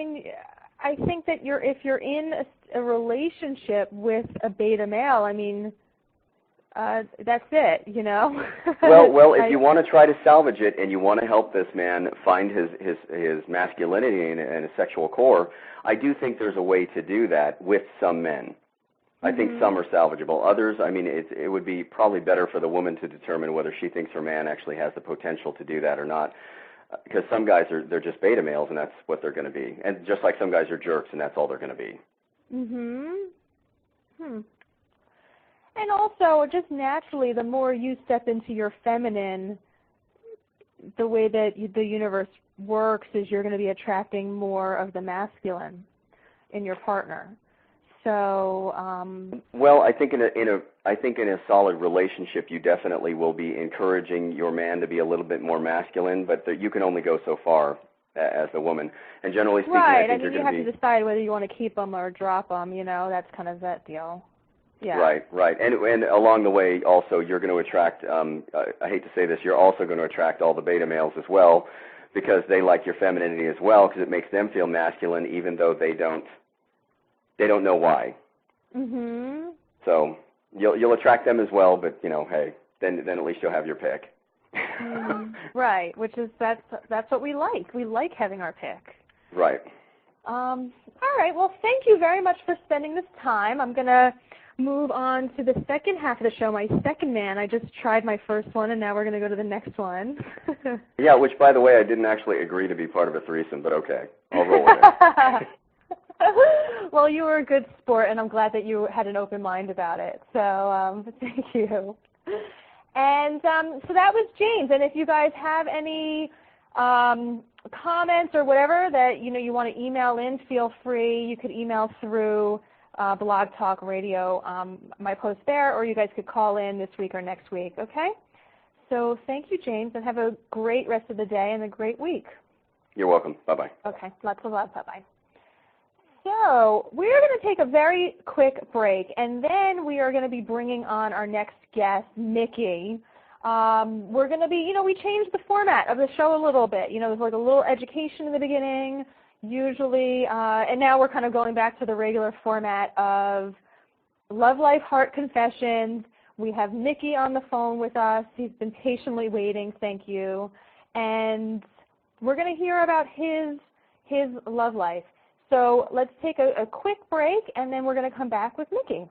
I think that if you're in a relationship with a beta male, I mean, that's it, Well, if you want to try to salvage it and you want to help this man find his masculinity and his sexual core, I do think there's a way to do that with some men. I think some are salvageable. Others, I mean, it would be probably better for the woman to determine whether she thinks her man actually has the potential to do that or not. Because some guys they're just beta males and that's what they're going to be. And just like some guys are jerks and that's all they're going to be. And also, just naturally, the more you step into your feminine, the way that the universe works is you're going to be attracting more of the masculine in your partner. So, well, I think in a solid relationship, you definitely will be encouraging your man to be a little bit more masculine, but you can only go so far as a woman. And generally speaking, right. I think you have to decide whether you want to keep them or drop them. That's kind of that deal. Yeah. Right. And along the way, also, you're going to attract, I hate to say this, you're also going to attract all the beta males as well, because they like your femininity as well, because it makes them feel masculine, even though they don't know why. So you'll attract them as well, but, hey, then at least you'll have your pick. Right, that's what we like. We like having our pick. Right. All right, well, thank you very much for spending this time. I'm going to move on to the second half of the show, my second man. I just tried my first one, and now we're going to go to the next one. Yeah, which, by the way, I didn't actually agree to be part of a threesome, but okay. I'll roll with it. Well, you were a good sport, and I'm glad that you had an open mind about it. So thank you. And so that was James. And if you guys have any comments or whatever that you want to email in, feel free. You could email through Blog Talk Radio, my post there, or you guys could call in this week or next week, okay? So thank you, James, and have a great rest of the day and a great week. You're welcome. Bye-bye. Okay, lots of love. Bye-bye. So we're going to take a very quick break, and then we are going to be bringing on our next guest, Mickey. We're going to be, we changed the format of the show a little bit. There's like a little education in the beginning, usually, and now we're kind of going back to the regular format of Love Life Heart Confessions. We have Mickey on the phone with us. He's been patiently waiting. Thank you. And we're going to hear about his love life. So let's take a quick break, and then we're going to come back with Mickey.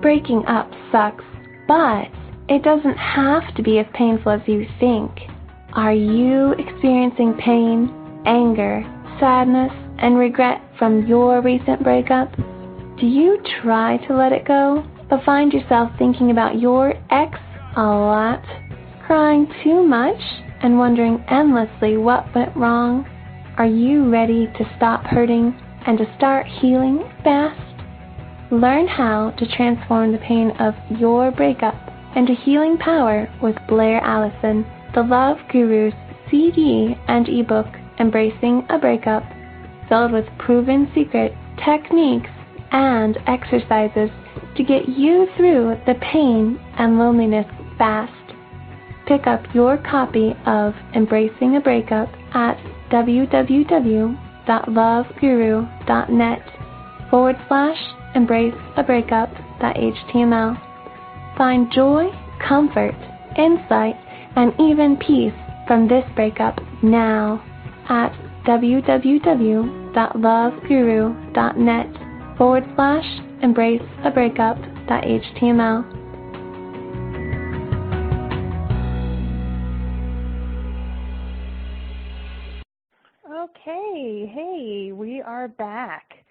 Breaking up sucks, but it doesn't have to be as painful as you think. Are you experiencing pain, anger, sadness, and regret from your recent breakup? Do you try to let it go, but find yourself thinking about your ex a lot, crying too much, and wondering endlessly what went wrong? Are you ready to stop hurting and to start healing fast? Learn how to transform the pain of your breakup into healing power with Blaire Allison, the Love Guru's CD and ebook, Embracing a Breakup, filled with proven secrets, techniques, and exercises to get you through the pain and loneliness fast. Pick up your copy of Embracing a Breakup at www.loveGuru.net/embraceabreakup.html. Find joy, comfort, insight, and even peace from this breakup now at www.loveGuru.net/embraceabreakup.html. Okay, hey, we are back.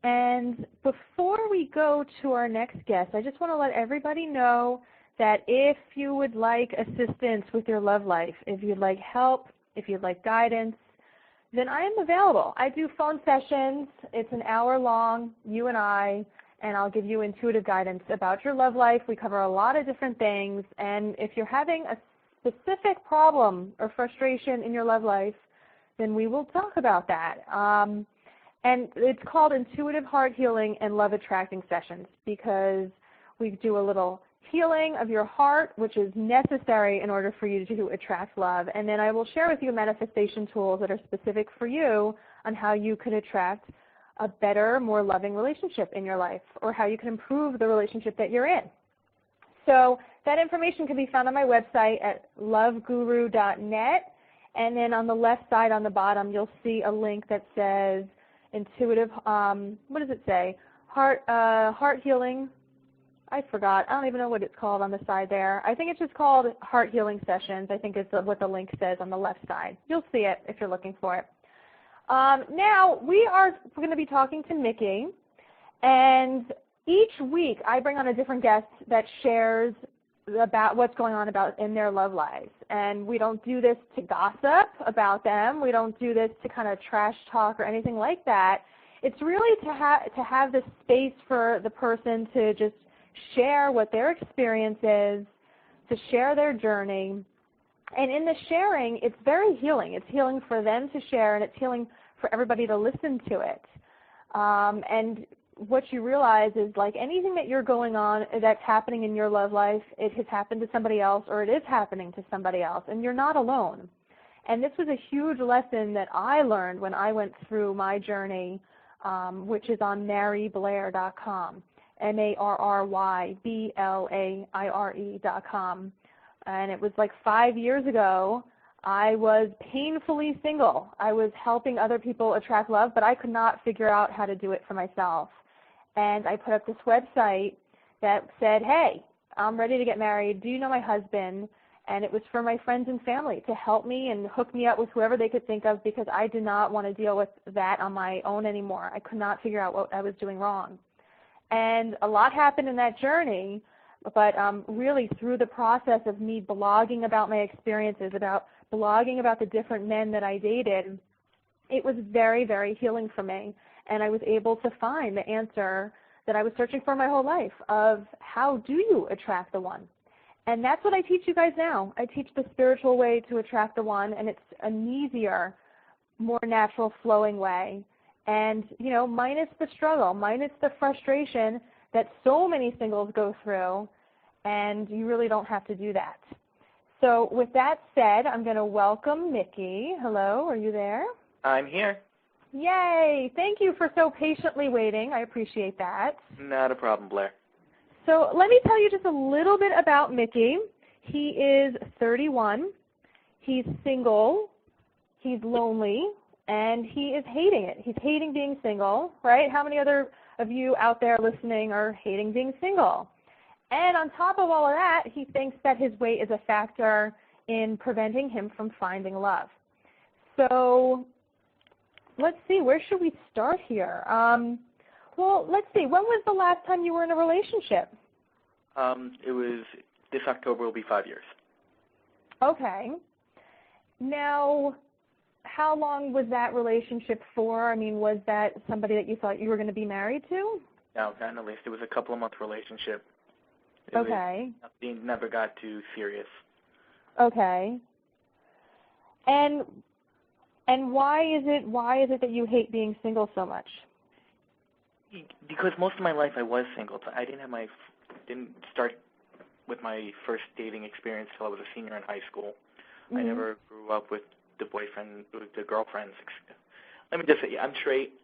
And before we go to our next guest, I just want to let everybody know that if you would like assistance with your love life, if you'd like help, if you'd like guidance, then I am available. I do phone sessions. It's an hour long, you and I'll give you intuitive guidance about your love life. We cover a lot of different things, and if you're having a specific problem or frustration in your love life, then we will talk about that. And it's called Intuitive Heart Healing and Love Attracting Sessions because we do a little healing of your heart, which is necessary in order for you to attract love. And then I will share with you manifestation tools that are specific for you on how you can attract a better, more loving relationship in your life, or how you can improve the relationship that you're in. So that information can be found on my website at loveguru.net. And then on the left side on the bottom, you'll see a link that says intuitive, what does it say? Heart healing. I forgot. I don't even know what it's called on the side there. I think it's just called Heart Healing Sessions. I think it's what the link says on the left side. You'll see it if you're looking for it. Now, we're going to be talking to Mickey, and each week I bring on a different guest that shares about what's going on in their love lives. And we don't do this to gossip about them. We don't do this to kind of trash talk or anything like that. It's really to have this space for the person to just share what their experience is, to share their journey. And in the sharing, it's very healing. It's healing for them to share, and it's healing for everybody to listen to it. And what you realize is, like anything that you're going on that's happening in your love life, it has happened to somebody else, or it is happening to somebody else, and you're not alone. And this was a huge lesson that I learned when I went through my journey, which is on marryblaire.com, MARRYBLAIRE.com. And it was like 5 years ago. I was painfully single. I was helping other people attract love, but I could not figure out how to do it for myself. And I put up this website that said, hey, I'm ready to get married. Do you know my husband? And it was for my friends and family to help me and hook me up with whoever they could think of, because I did not want to deal with that on my own anymore. I could not figure out what I was doing wrong. And a lot happened in that journey, but really through the process of me blogging about my experiences, about blogging about the different men that I dated, it was very, very healing for me. And I was able to find the answer that I was searching for my whole life of how do you attract the one. And that's what I teach you guys now. I teach the spiritual way to attract the one, and it's an easier, more natural flowing way. And, you know, minus the struggle, minus the frustration that so many singles go through, and you really don't have to do that. So with that said, I'm going to welcome Mickey. Hello, are you there? I'm here. Yay! Thank you for so patiently waiting. I appreciate that. Not a problem, Blaire. So let me tell you just a little bit about Mickey. He is 31. He's single. He's lonely. And he is hating it. He's hating being single, right? How many other of you out there listening are hating being single? And on top of all of that, he thinks that his weight is a factor in preventing him from finding love. So let's see, where should we start here? Well, let's see, when was the last time you were in a relationship? It was, this October will be 5 years. Okay. Now, how long was that relationship for? I mean, was that somebody that you thought you were going to be married to? No, not in the least. It was a couple-of-month relationship. Okay. It never got too serious. Okay. And why is it that you hate being single so much? Because most of my life I was single. I didn't start with my first dating experience till I was a senior in high school. Mm-hmm. I never grew up with the girlfriends. Let me just say, I'm straight.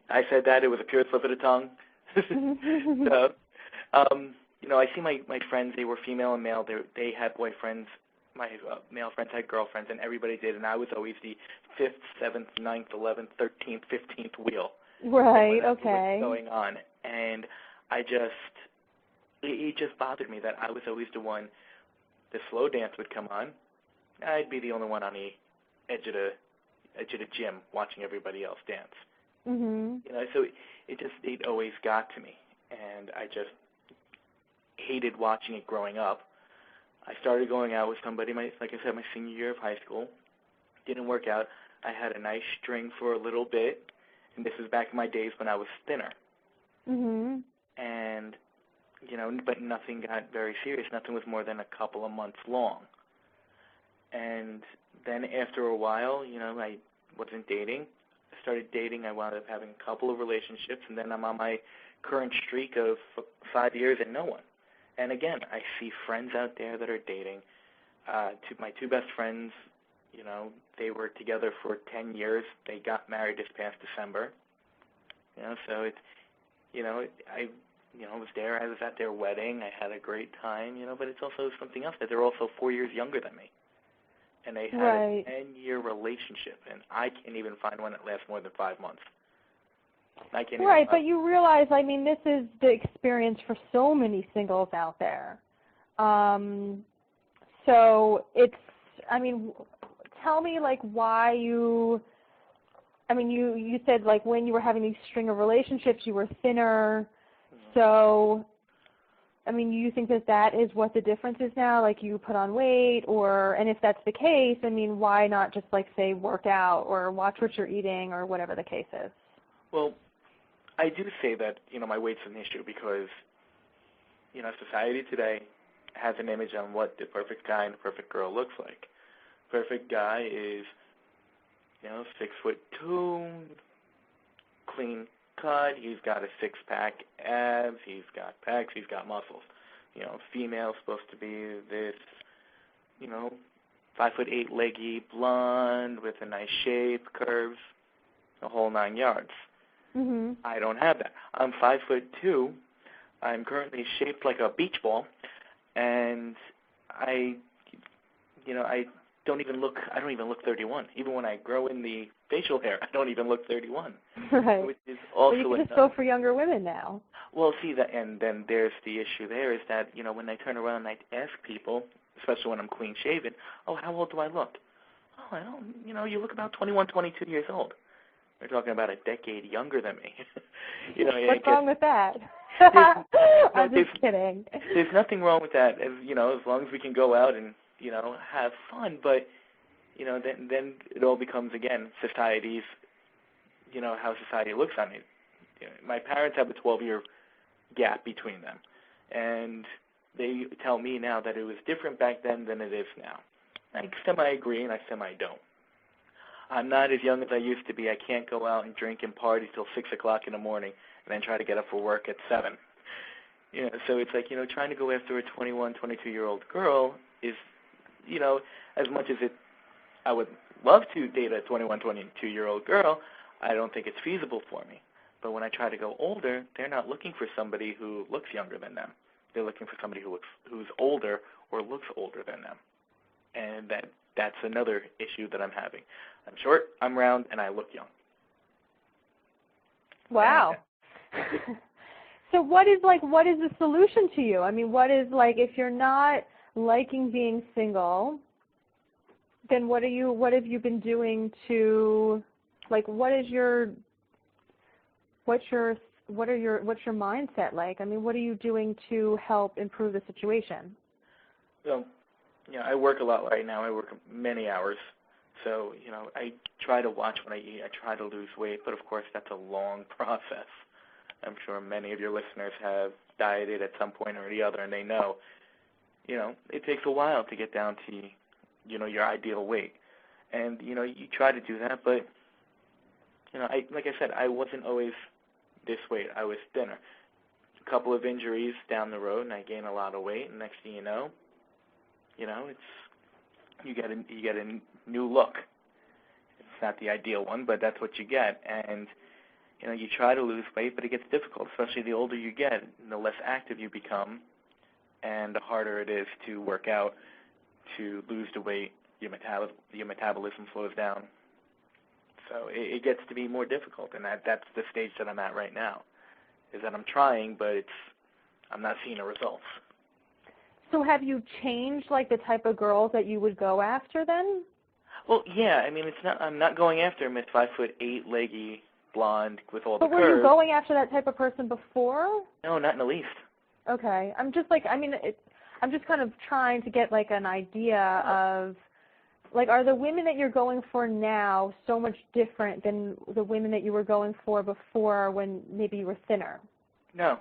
I said that. It was a pure slip of the tongue. So, you know, I see my friends, they were female and male. They had boyfriends. My male friends had girlfriends, and everybody did. And I was always the 5th, 7th, 9th, 11th, 13th, 15th wheel. Right, okay. What was going on. And it just bothered me that I was always the one, the slow dance would come on. I'd be the only one on the edge of the gym watching everybody else dance. Mm-hmm. You know, so it always got to me, and I just hated watching it growing up. I started going out with somebody, like I said, my senior year of high school. Didn't work out. I had a nice string for a little bit, and this is back in my days when I was thinner. Mm-hmm. And, you know, but nothing got very serious. Nothing was more than a couple of months long. And then after a while, you know, I wasn't dating. I started dating. I wound up having a couple of relationships, and then I'm on my current streak of 5 years and no one. And again, I see friends out there that are dating. My two best friends, you know, they were together for 10 years. They got married this past December. You know, so it's, you know, I was there. I was at their wedding. I had a great time, you know, but it's also something else that they're also 4 years younger than me. And they had a 10-year relationship, and I can't even find one that lasts more than 5 months. Right, but you realize, I mean, this is the experience for so many singles out there. So it's, I mean, tell me, like, why you said, like, when you were having these string of relationships, you were thinner. Mm-hmm. So, I mean, you think that is what the difference is now? Like, you put on weight, and if that's the case, I mean, why not just, like, say, work out or watch what you're eating or whatever the case is? Well, I do say that, you know, my weight's an issue because, you know, society today has an image on what the perfect guy and the perfect girl looks like. Perfect guy is, you know, 6'2", clean cut, he's got a six-pack abs, he's got pecs, he's got muscles. You know, female's supposed to be this, you know, 5'8", leggy, blonde with a nice shape, curves, the whole 9 yards. Mm-hmm. I don't have that. I'm 5'2". I'm currently shaped like a beach ball, and I don't even look 31. Even when I grow in the facial hair, I don't even look 31. Right. Which is also you can just go for younger women now. Well, see that, and then there's the issue. There is that, you know, when I turn around and I ask people, especially when I'm clean shaven, oh, how old do I look? Oh, I don't. You know, you look about 21, 22 years old. They're talking about a decade younger than me. You know, what's wrong with that? I'm just kidding. There's nothing wrong with that, you know, as long as we can go out and, you know, have fun. But, you know, then it all becomes, again, society's, you know, how society looks on it. You know, my parents have a 12-year gap between them. And they tell me now that it was different back then than it is now. I semi-agree and I semi-don't. I'm not as young as I used to be. I can't go out and drink and party till 6 o'clock in the morning and then try to get up for work at 7. You know, so it's like, you know, trying to go after a 21, 22-year-old girl is, you know, as much as I would love to date a 21, 22-year-old girl, I don't think it's feasible for me. But when I try to go older, they're not looking for somebody who looks younger than them. They're looking for somebody who's older or looks older than them. And that's another issue that I'm having. I'm short, I'm round, and I look young. Wow. So what is the solution to you? I mean, what is, like, if you're not liking being single, then what have you been doing to, like, what's your mindset like? I mean, what are you doing to help improve the situation? Well, you know, I work a lot right now. I work many hours. So, you know, I try to watch what I eat. I try to lose weight, but of course that's a long process. I'm sure many of your listeners have dieted at some point or the other, and they know, you know, it takes a while to get down to, you know, your ideal weight. And, you know, you try to do that, but, you know, like I said, I wasn't always this weight. I was thinner. A couple of injuries down the road, and I gained a lot of weight, and next thing you know, it's you get a new look. It's not the ideal one, but that's what you get. And, you know, you try to lose weight, but it gets difficult, especially the older you get, and the less active you become, and the harder it is to work out, to lose the weight. Your metabolism slows down. So it gets to be more difficult, and that's the stage that I'm at right now, is that I'm trying, but I'm not seeing the results. So have you changed, like, the type of girls that you would go after then? Well, yeah. I mean, I'm not going after Miss 5'8", leggy, blonde with all the curves. But were you going after that type of person before? No, not in the least. Okay. I'm just kind of trying to get, like, an idea of, like, are the women that you're going for now so much different than the women that you were going for before when maybe you were thinner? No,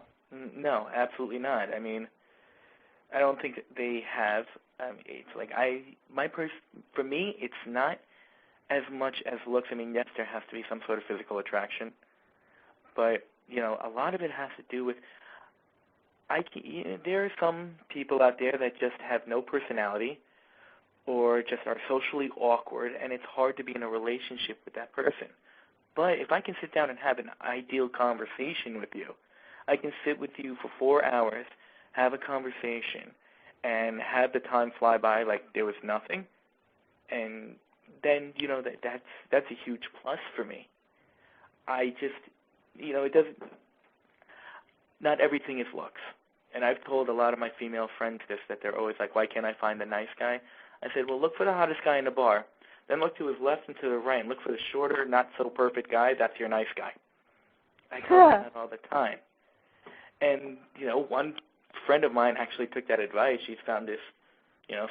absolutely not. I mean, I don't think that they have. It's like for me, it's not as much as looks. I mean, yes, there has to be some sort of physical attraction, but, you know, a lot of it has to do with, there are some people out there that just have no personality or just are socially awkward, and it's hard to be in a relationship with that person. But if I can sit down and have an ideal conversation with you, I can sit with you for 4 hours, have a conversation, and have the time fly by like there was nothing, and then, you know, that's a huge plus for me. I just, you know, not everything is looks. And I've told a lot of my female friends this, that they're always like, why can't I find the nice guy? I said, well, look for the hottest guy in the bar. Then look to his left and to the right, and look for the shorter, not-so-perfect guy. That's your nice guy. I tell them that all the time. And, you know, one friend of mine actually took that advice. She's found this, you know,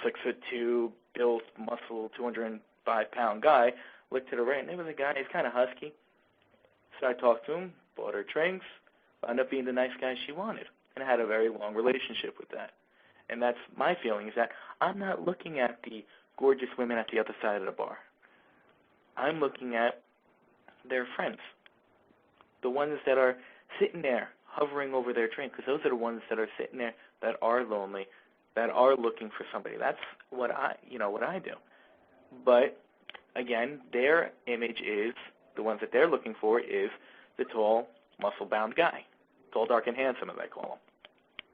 6'2", built, muscle, 205-pound guy. Looked to the right, and there was a guy. He's kind of husky. So I talked to him, bought her drinks, wound up being the nice guy she wanted, and I had a very long relationship with that. And that's my feeling, is that I'm not looking at the gorgeous women at the other side of the bar. I'm looking at their friends, the ones that are sitting there hovering over their drink, because those are the ones that are sitting there that are lonely, that are looking for somebody. That's what I do. But again, their image is, the ones that they're looking for is the tall, muscle-bound guy, tall, dark, and handsome, as I call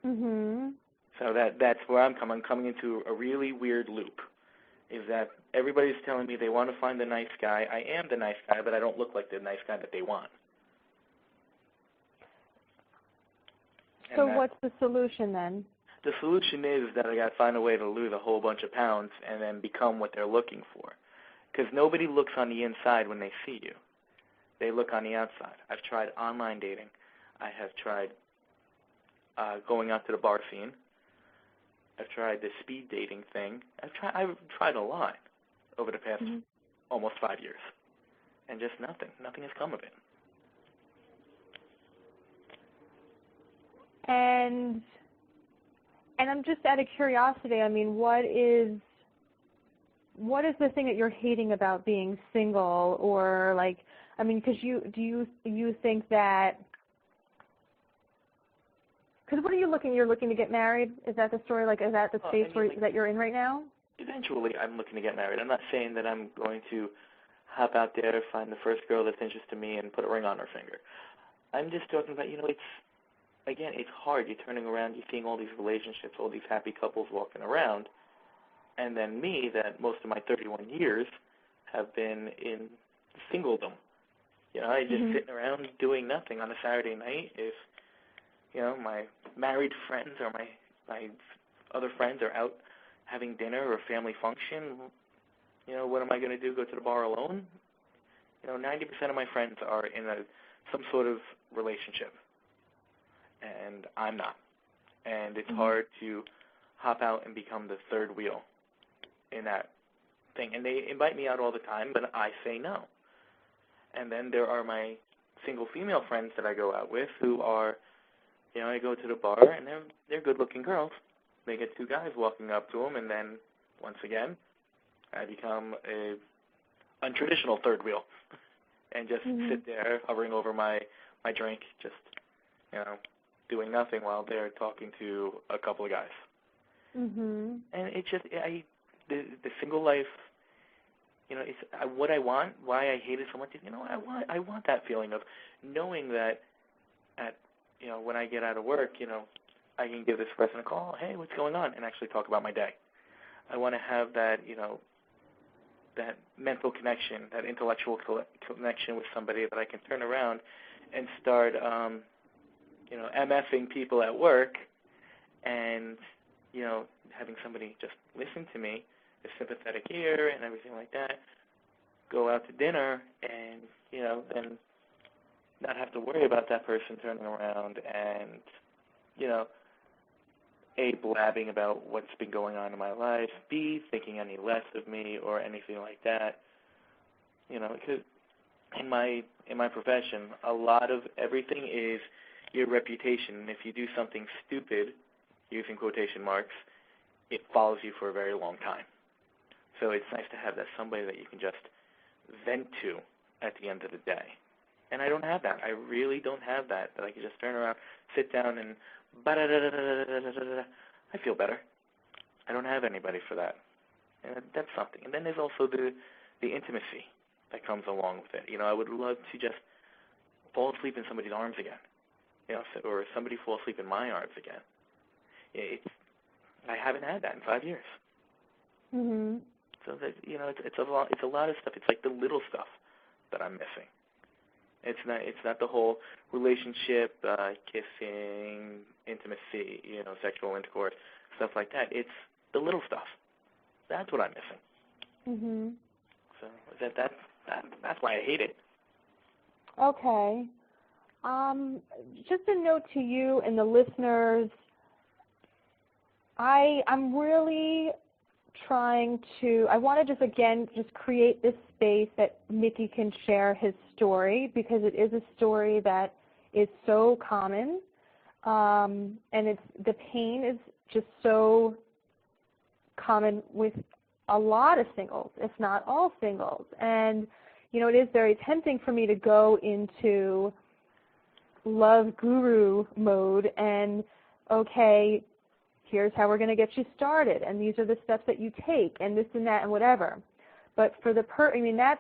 him. Mm-hmm. So that's where I'm coming into a really weird loop, is that everybody's telling me they want to find the nice guy. I am the nice guy, but I don't look like the nice guy that they want. So what's the solution then? The solution is that I got to find a way to lose a whole bunch of pounds and then become what they're looking for. Because nobody looks on the inside when they see you. They look on the outside. I've tried online dating. I have tried going out to the bar scene. I've tried the speed dating thing. I've tried a lot over the past almost 5 years. And just nothing. Nothing has come of it. And I'm just out of curiosity, I mean, what is the thing that you're hating about being single? Or like, I mean, because do you think that, because what are you looking, you're looking to get married? Is that the story? Like, is that the space that you're in right now? Eventually, I'm looking to get married. I'm not saying that I'm going to hop out there, find the first girl that's interested in me, and put a ring on her finger. I'm just talking about, it's hard. You're turning around, you're seeing all these relationships, all these happy couples walking around, and then me, that most of my 31 years have been in singledom. I just sitting around doing nothing on a Saturday night. If my married friends or my other friends are out having dinner or a family function, what am I going to do? Go to the bar alone? 90% of my friends are in some sort of relationship, and I'm not. And it's hard to hop out and become the third wheel in that thing. And they invite me out all the time, but I say no. And then there are my single female friends that I go out with who are, I go to the bar, and they're good-looking girls. They get two guys walking up to them, and then, once again, I become a untraditional third wheel and just sit there hovering over my drink, just, doing nothing while they're talking to a couple of guys. And it's just, the single life, it's what I want, why I hate it so much is, I want that feeling of knowing that when I get out of work, I can give this person a call, hey, what's going on, and actually talk about my day. I want to have that, that mental connection, that intellectual connection with somebody that I can turn around and start, MFing people at work and, having somebody just listen to me, a sympathetic ear and everything like that, go out to dinner and, then not have to worry about that person turning around and, A, blabbing about what's been going on in my life, B, thinking any less of me or anything like that. Because in my profession, a lot of everything is your reputation. And if you do something stupid, using quotation marks, it follows you for a very long time. So it's nice to have that somebody that you can just vent to at the end of the day. And I don't have that. I really don't have that I can just turn around, sit down, and I feel better. I don't have anybody for that. And that's something. And then there's also the intimacy that comes along with it. I would love to just fall asleep in somebody's arms again, or somebody fall asleep in my arms again. I haven't had that in 5 years. So that it's a lot of stuff. It's like the little stuff that I'm missing. It's not the whole relationship, kissing, intimacy, sexual intercourse, stuff like that. It's the little stuff. That's what I'm missing. So that's why I hate it. Okay. Just a note to you and the listeners. I'm really trying to, I want to just create this space that Mickey can share his story, because it is a story that is so common, and the pain is just so common with a lot of singles, if not all singles. And, it is very tempting for me to go into love guru mode and, okay, here's how we're going to get you started, and these are the steps that you take, and this and that and whatever. But for that's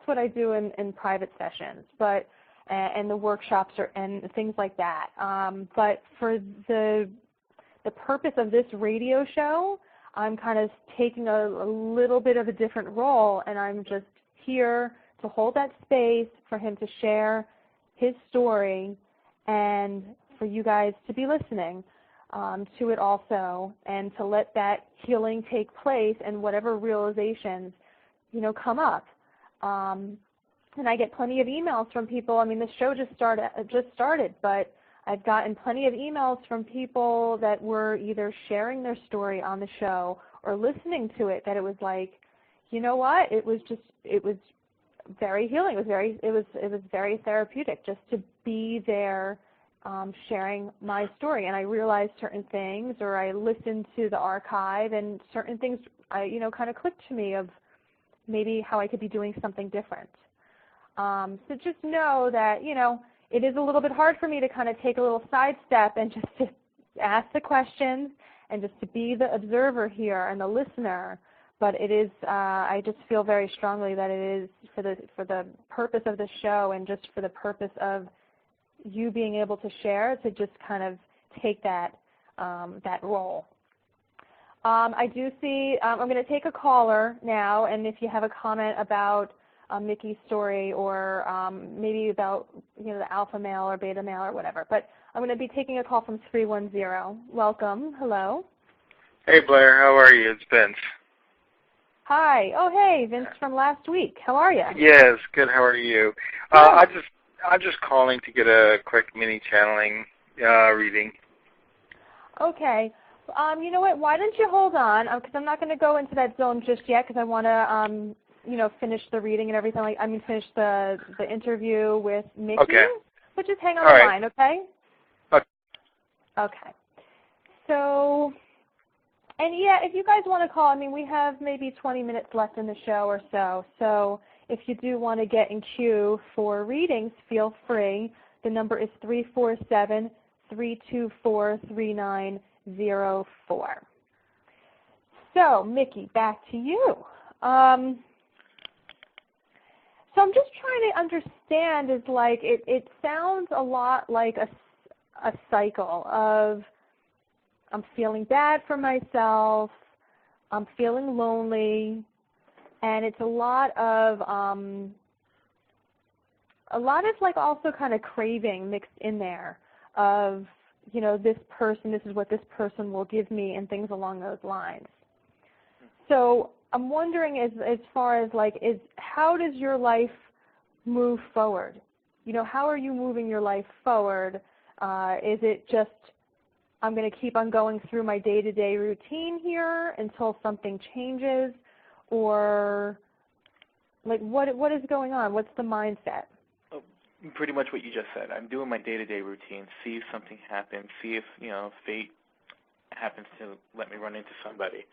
what I do in private sessions, but and the workshops and things like that. But for the purpose of this radio show, I'm kind of taking a little bit of a different role, and I'm just here to hold that space for him to share his story and for you guys to be listening to it also, and to let that healing take place and whatever realizations, come up. And I get plenty of emails from people. I mean, the show just started, but I've gotten plenty of emails from people that were either sharing their story on the show or listening to it, that it was like, you know what? It was very healing. It was very therapeutic just to be there sharing my story, and I realized certain things, or I listened to the archive, and certain things, kind of clicked to me of maybe how I could be doing something different. So just know that, it is a little bit hard for me to kind of take a little sidestep and just to ask the questions and just to be the observer here and the listener. But it is, I just feel very strongly that it is for the purpose of the show and just for the purpose of you being able to share, to just kind of take that role. I do see, I'm going to take a caller now, and if you have a comment about Mickey's story, or maybe about the alpha male or beta male or whatever. But I'm going to be taking a call from 310. Welcome. Hello. Hey, Blaire. How are you? It's Vince. Hi. Oh, hey, Vince from last week. How are you? Yes, good. How are you? I'm just calling to get a quick mini channeling reading. Okay. You know what? Why don't you hold on? Because I'm not going to go into that zone just yet, because I want to finish the reading and everything. Finish the interview with Mickey. Okay. But just hang on the line, okay? Okay. So, and yeah, if you guys want to call, we have maybe 20 minutes left in the show or so. So if you do want to get in queue for readings, feel free. The number is 347-324-3904. So, Mickey, back to you. So I'm just trying to understand, it sounds a lot like a cycle of I'm feeling bad for myself, I'm feeling lonely, and it's a lot of also kind of craving mixed in there of, this person, this is what this person will give me, and things along those lines. So I'm wondering as far as how does your life move forward? How are you moving your life forward? Is it just I'm going to keep on going through my day-to-day routine here until something changes? Or what is going on? What's the mindset? Oh, pretty much what you just said. I'm doing my day-to-day routine, see if something happens, see if, fate happens to let me run into somebody.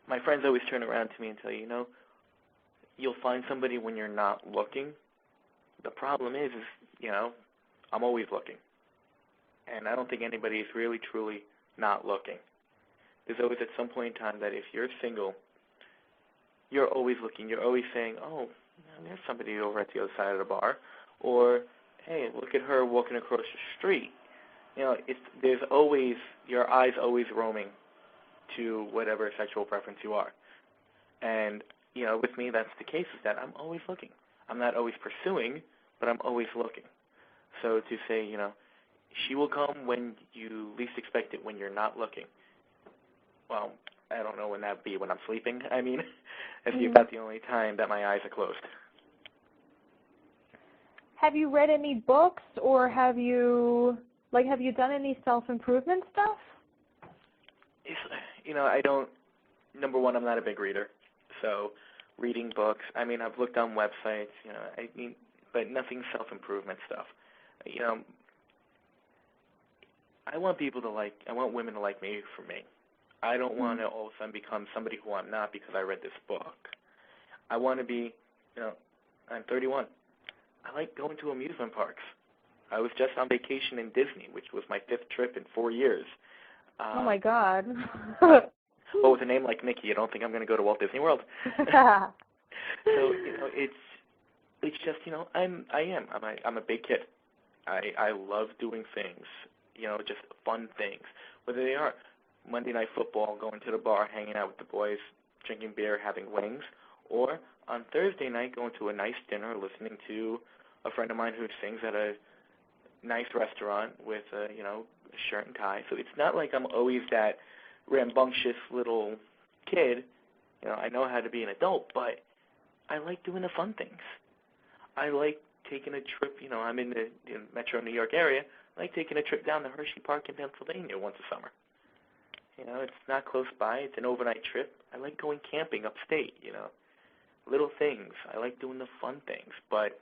My friends always turn around to me and tell you, you'll find somebody when you're not looking. The problem is, I'm always looking. And I don't think anybody is really, truly not looking. There's always at some point in time that if you're single, you're always looking. You're always saying, oh, there's somebody over at the other side of the bar. Or, hey, look at her walking across the street. There's always, your eyes always roaming to whatever sexual preference you are. And, with me, that's the case, is that I'm always looking. I'm not always pursuing, but I'm always looking. So to say, she will come when you least expect it, when you're not looking. Well, I don't know when that would be, when I'm sleeping. It's about the only time that my eyes are closed. Have you read any books, or have you done any self-improvement stuff? Number one, I'm not a big reader. So reading books, I've looked on websites, but nothing self-improvement stuff. I want women to like me for me. I don't want to all of a sudden become somebody who I'm not because I read this book. I want to be, I'm 31. I like going to amusement parks. I was just on vacation in Disney, which was my 5th trip in 4 years. Oh, my God. Well, with a name like Mickey, you don't think I'm going to go to Walt Disney World. So, it's just, I'm a big kid. I love doing things, just fun things. Whether they are Monday Night Football, going to the bar, hanging out with the boys, drinking beer, having wings, or on Thursday night going to a nice dinner, listening to a friend of mine who sings at a nice restaurant with a shirt and tie. So it's not like I'm always that rambunctious little kid. I know how to be an adult, but I like doing the fun things. I like taking a trip. I'm in the metro New York area. I like taking a trip down to Hershey Park in Pennsylvania once a summer. It's not close by. It's an overnight trip. I like going camping upstate, little things. I like doing the fun things. But,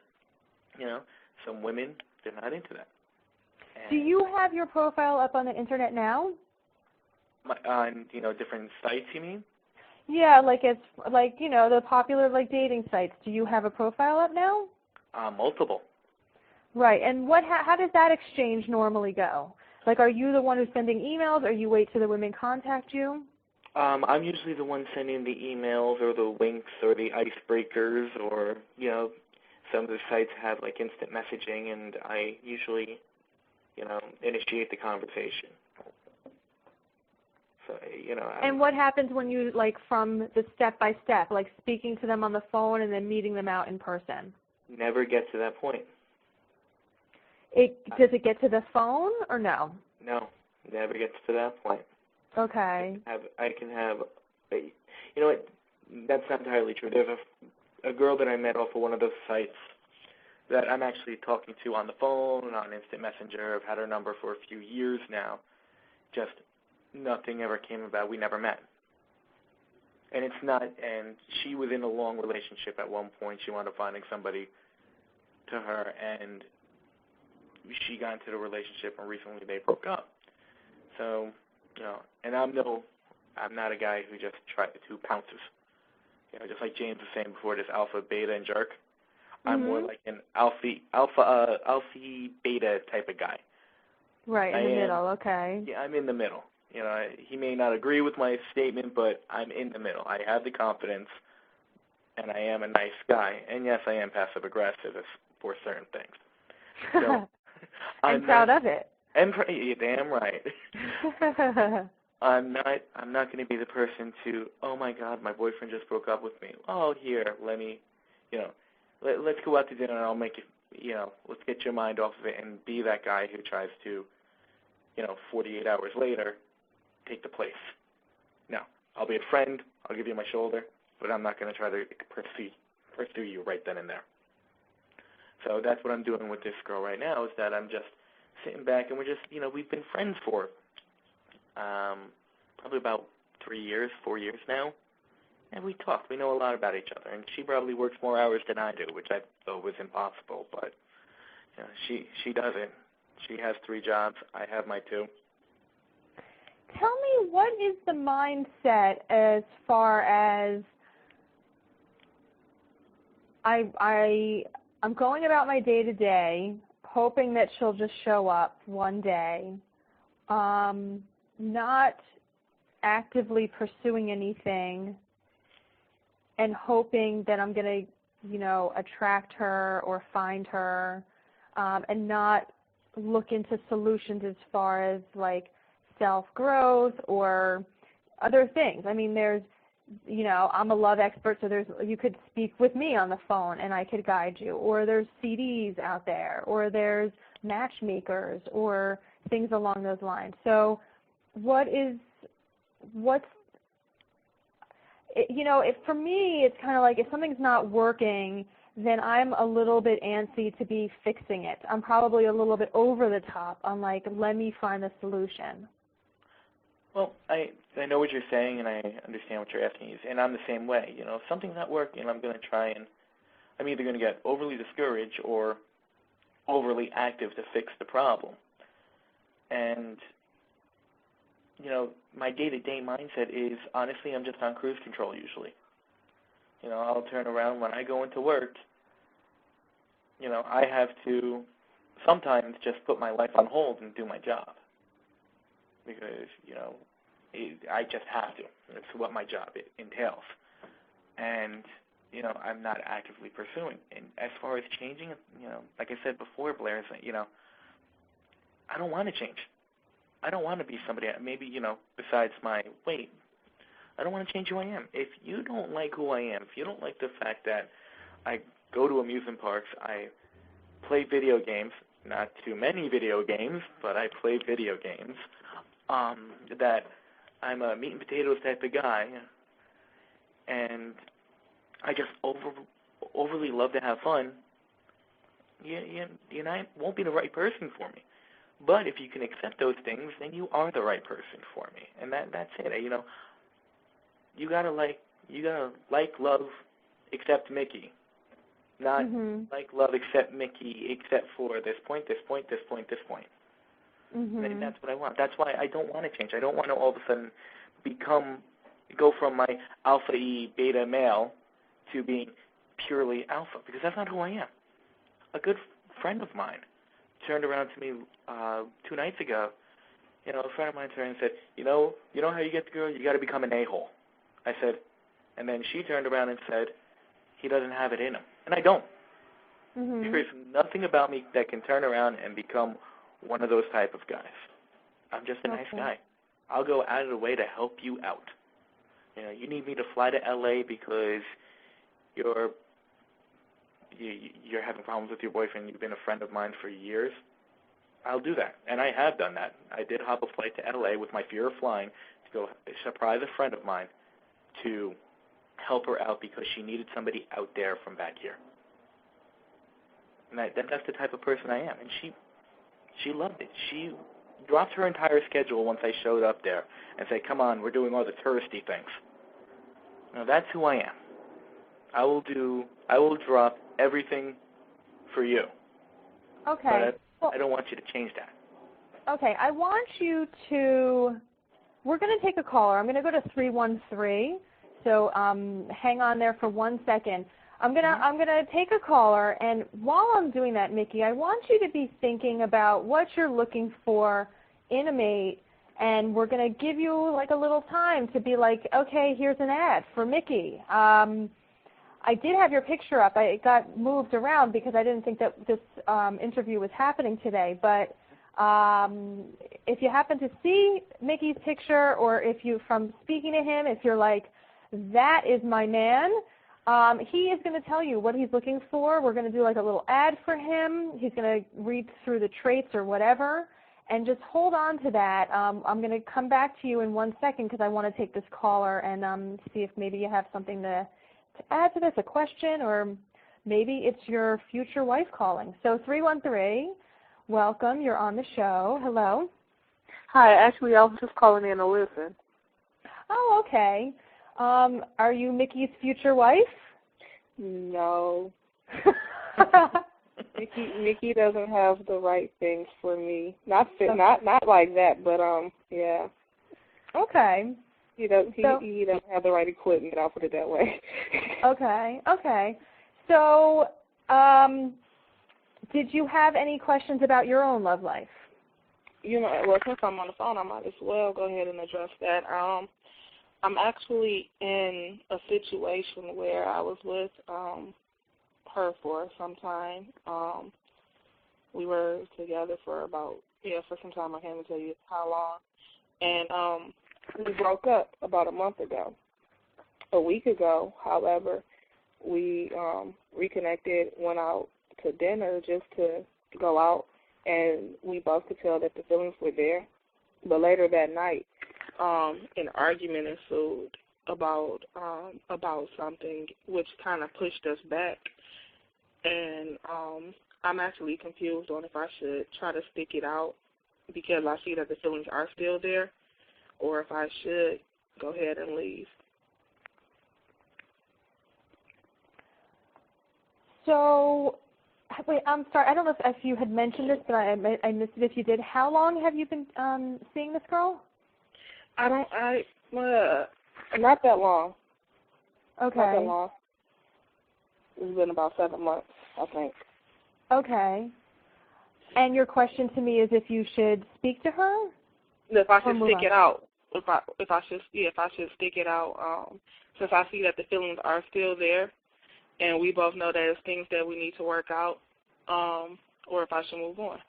some women, they're not into that. Do you have your profile up on the internet now? On, different sites, you mean? Yeah, like it's like, the popular like dating sites. Do you have a profile up now? Multiple. Right. And how does that exchange normally go? Like, are you the one who's sending emails, or you wait till the women contact you? I'm usually the one sending the emails or the links or the icebreakers, or, some of the sites have like instant messaging, and I usually, initiate the conversation. So, And what happens when you, like, from the step-by-step, like speaking to them on the phone and then meeting them out in person? Never get to that point. Does it get to the phone or no? No, never gets to that point. Okay. I can have, you know what, that's not entirely true. There's a girl that I met off of one of those sites that I'm actually talking to on the phone, on Instant Messenger. I've had her number for a few years now. Just nothing ever came about. We never met. And and she was in a long relationship at one point. She wound up finding somebody to her, and she got into the relationship, and recently they broke up. So, and I'm not a guy who pounces. Just like James was saying before, this alpha, beta, and jerk. I'm more like an alpha beta type of guy. Right, in the middle, okay. Yeah, I'm in the middle. He may not agree with my statement, but I'm in the middle. I have the confidence, and I am a nice guy. And yes, I am passive-aggressive for certain things. So, I'm proud of it. You're damn right. I'm not going to be the person to, oh my God, my boyfriend just broke up with me. Oh, here, let me, let's go out to dinner and I'll make you, let's get your mind off of it, and be that guy who tries to, 48 hours later, take the place. No, I'll be a friend. I'll give you my shoulder, but I'm not going to try to pursue you right then and there. So that's what I'm doing with this girl right now, is that I'm just sitting back, and we're just, we've been friends for probably about 4 years now, and we talk. We know a lot about each other, and she probably works more hours than I do, which I thought was impossible, but she does it. She has 3 jobs. I have my 2. Tell me, what is the mindset as far as I'm going about my day-to-day, hoping that she'll just show up one day, not actively pursuing anything, and hoping that I'm going to, attract her or find her, and not look into solutions as far as, like, self-growth or other things. I mean, there's, I'm a love expert, so you could speak with me on the phone and I could guide you. Or there's CDs out there, or there's matchmakers, or things along those lines. So for me, it's kind of like, if something's not working, then I'm a little bit antsy to be fixing it. I'm probably a little bit over the top on, like, let me find the solution. Well, I know what you're saying, and I understand what you're asking. And I'm the same way. If something's not working, I'm going to try, and I'm either going to get overly discouraged or overly active to fix the problem. And, my day-to-day mindset is, honestly, I'm just on cruise control usually. I'll turn around when I go into work. I have to sometimes just put my life on hold and do my job. Because, I just have to. It's what my job entails. And, I'm not actively pursuing. And as far as changing, like I said before, Blaire, I don't want to change. I don't want to be somebody, maybe, besides my weight. I don't want to change who I am. If you don't like who I am, if you don't like the fact that I go to amusement parks, I play video games, not too many video games, but I play video games, that I'm a meat and potatoes type of guy, and I just overly love to have fun, you won't be the right person for me. But if you can accept those things, then you are the right person for me, and that's it. You gotta like, love, accept Mickey, not like, love, accept Mickey, except for this point, this point, this point, this point. And that's what I want. That's why I don't want to change. I don't want to all of a sudden go from my alpha E beta male to being purely alpha, because that's not who I am. A good friend of mine turned around to me 2 nights ago. A friend of mine turned and said, you know how you get the girl? You got to become an a-hole. I said, and then she turned around and said, he doesn't have it in him. And I don't. There's nothing about me that can turn around and become one of those type of guys. I'm just a nice guy. I'll go out of the way to help you out. You need me to fly to L.A. because you're having problems with your boyfriend. You've been a friend of mine for years. I'll do that, and I have done that. I did hop a flight to L.A. with my fear of flying to go surprise a friend of mine to help her out because she needed somebody out there from back here. And that's the type of person I am, and she loved it. She dropped her entire schedule once I showed up there and said, come on, we're doing all the touristy things. Now, that's who I am. I will drop everything for you. Okay. But I don't want you to change that. Okay, I want you to, we're going to take a caller. I'm going to go to 313, so hang on there for 1 second. I'm gonna take a caller, and while I'm doing that, Mickey, I want you to be thinking about what you're looking for in a mate, and we're gonna give you like a little time to be like, okay, here's an ad for Mickey. I did have your picture up. It got moved around because I didn't think that this interview was happening today. But if you happen to see Mickey's picture, or if you, from speaking to him, if you're like, that is my man. He is going to tell you what he's looking for. We're going to do like a little ad for him. He's going to read through the traits or whatever, and just hold on to that. I'm going to come back to you in 1 second because I want to take this caller and see if maybe you have something to add to this, a question, or maybe it's your future wife calling. So 313, welcome. You're on the show. Hello. Hi. Actually, I was just calling in to listen. Oh, okay. Are you Mickey's future wife? No. Mickey doesn't have the right things for me. Not like that, but yeah. Okay. He doesn't have the right equipment. I'll put it that way. Okay. So, did you have any questions about your own love life? Well, since I'm on the phone, I might as well go ahead and address that. I'm actually in a situation where I was with her for some time. We were together for some time. I can't even tell you how long. And we broke up about a month ago. A week ago, however, we reconnected, went out to dinner just to go out, and we both could tell that the feelings were there. But later that night, an argument ensued about something, which kind of pushed us back. And I'm actually confused on if I should try to stick it out because I see that the feelings are still there, or if I should go ahead and leave. So, wait, I'm sorry. I don't know if you had mentioned this, but I missed it if you did. How long have you been seeing this girl? Not that long. Okay. Not that long. It's been about 7 months, I think. Okay. And your question to me is if you should speak to her? If I should stick it out. If I should stick it out, since I see that the feelings are still there, and we both know that there's things that we need to work out, or if I should move on.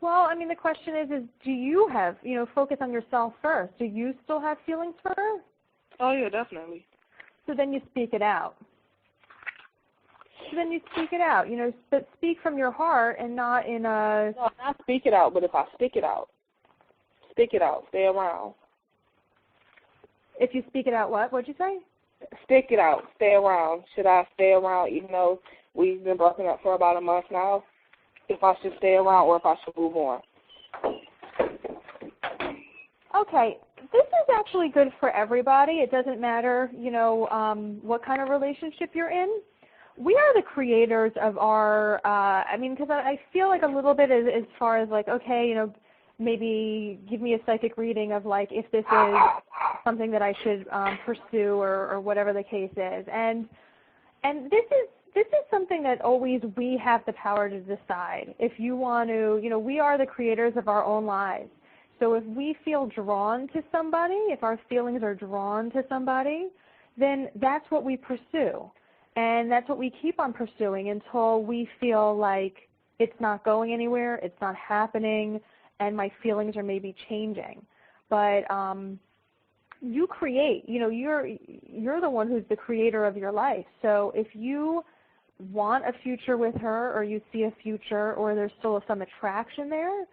Well, I mean, the question is do you have, focus on yourself first. Do you still have feelings for her? Oh, yeah, definitely. So then you speak it out. But speak from your heart and not in a... No, not speak it out, but if I stick it out, stay around. If you speak it out, what? What'd you say? Stick it out, stay around. Should I stay around even though we've been broken up for about a month now? If I should stay around or if I should move on. Okay, this is actually good for everybody. It doesn't matter, what kind of relationship you're in. we are the creators of our, because I feel like a little bit as far as like, okay, maybe give me a psychic reading of like if this is something that I should pursue or whatever the case is. And this is something that always we have the power to decide. If you want to, we are the creators of our own lives. So if we feel drawn to somebody, if our feelings are drawn to somebody, then that's what we pursue. And that's what we keep on pursuing until we feel like it's not going anywhere, it's not happening, and my feelings are maybe changing. But you create, you're the one who's the creator of your life. So if you want a future with her, or you see a future, or there's still some attraction there,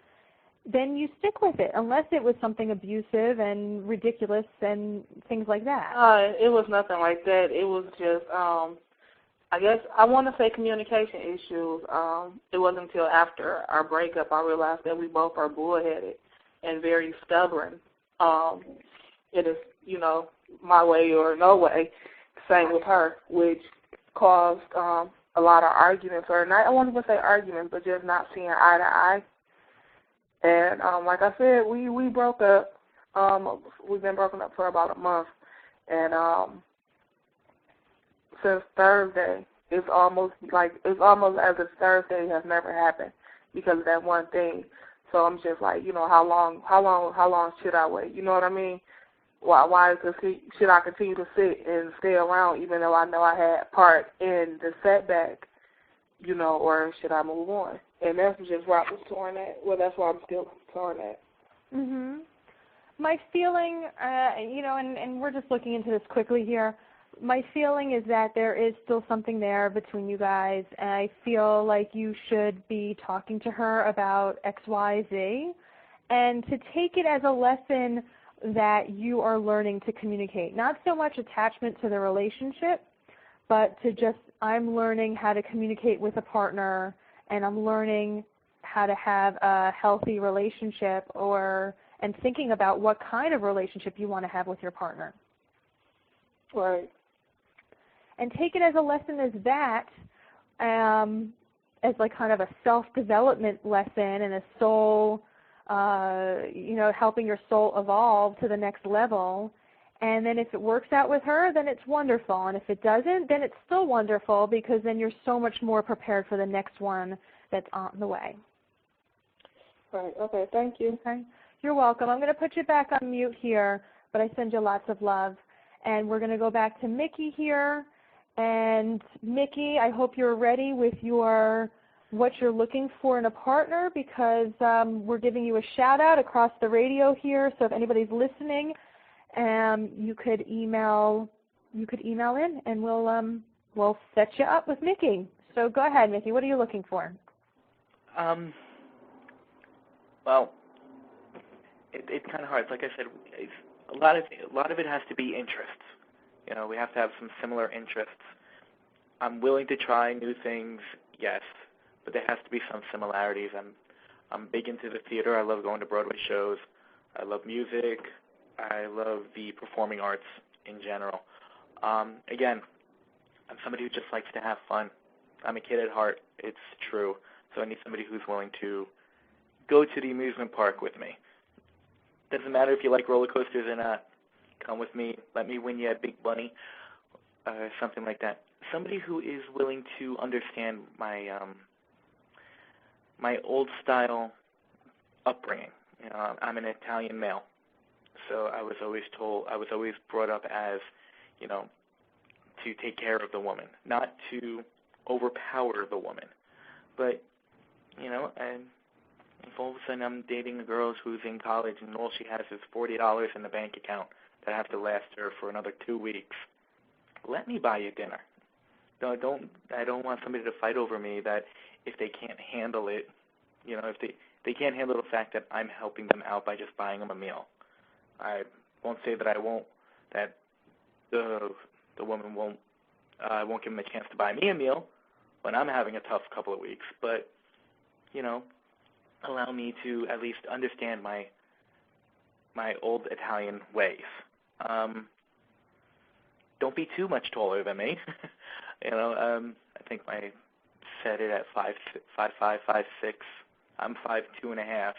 then you stick with it, unless it was something abusive and ridiculous and things like that. It was nothing like that. It was just, I guess I want to say communication issues. It wasn't until after our breakup I realized that we both are bullheaded and very stubborn. It is, my way or no way. Same with her, which caused a lot of arguments, or not, I won't even say arguments, but just not seeing eye to eye. And like I said, we broke up. We've been broken up for about a month, and since Thursday, it's almost as if Thursday has never happened because of that one thing. So I'm just like, how long should I wait? You know what I mean? Why should I continue to sit and stay around even though I know I had part in the setback, or should I move on? And that's just where I was torn at. Well, that's why I'm still torn at. Mhm. My feeling, and we're just looking into this quickly here. My feeling is that there is still something there between you guys, and I feel like you should be talking to her about X, Y, Z, and to take it as a lesson that you are learning to communicate. Not so much attachment to the relationship, but to just, I'm learning how to communicate with a partner, and I'm learning how to have a healthy relationship, and thinking about what kind of relationship you want to have with your partner. Right. And take it as a lesson as that, as like kind of a self-development lesson and a soul, helping your soul evolve to the next level. And then if it works out with her, then it's wonderful. And if it doesn't, then it's still wonderful, because then you're so much more prepared for the next one that's on the way. Right. Okay. Thank you. Okay. You're welcome. I'm going to put you back on mute here, but I send you lots of love. And we're going to go back to Mickey here. And Mickey, I hope you're ready with what you're looking for in a partner, because we're giving you a shout out across the radio here. So if anybody's listening, you could email in, and we'll set you up with Mickey. So go ahead, Mickey. What are you looking for? Well, it's kind of hard. Like I said, a lot of it has to be interests. We have to have some similar interests. I'm willing to try new things, yes, but there has to be some similarities. I'm big into the theater. I love going to Broadway shows. I love music. I love the performing arts in general. Again, I'm somebody who just likes to have fun. I'm a kid at heart. It's true. So I need somebody who's willing to go to the amusement park with me. Doesn't matter if you like roller coasters or not. Come with me. Let me win you a big bunny, something like that. Somebody who is willing to understand my my old style upbringing. I'm an Italian male, so I was always brought up as, to take care of the woman, not to overpower the woman. But, and if all of a sudden I'm dating a girl who's in college and all she has is $40 in the bank account that have to last her for another 2 weeks, let me buy you dinner. I don't want somebody to fight over me that if they can't handle it, if they can't handle the fact that I'm helping them out by just buying them a meal. I won't say that the woman won't give them a chance to buy me a meal when I'm having a tough couple of weeks, but allow me to at least understand my old Italian ways. Don't be too much taller than me. think I set it at 5'5", 5'6". I'm 5'2.5".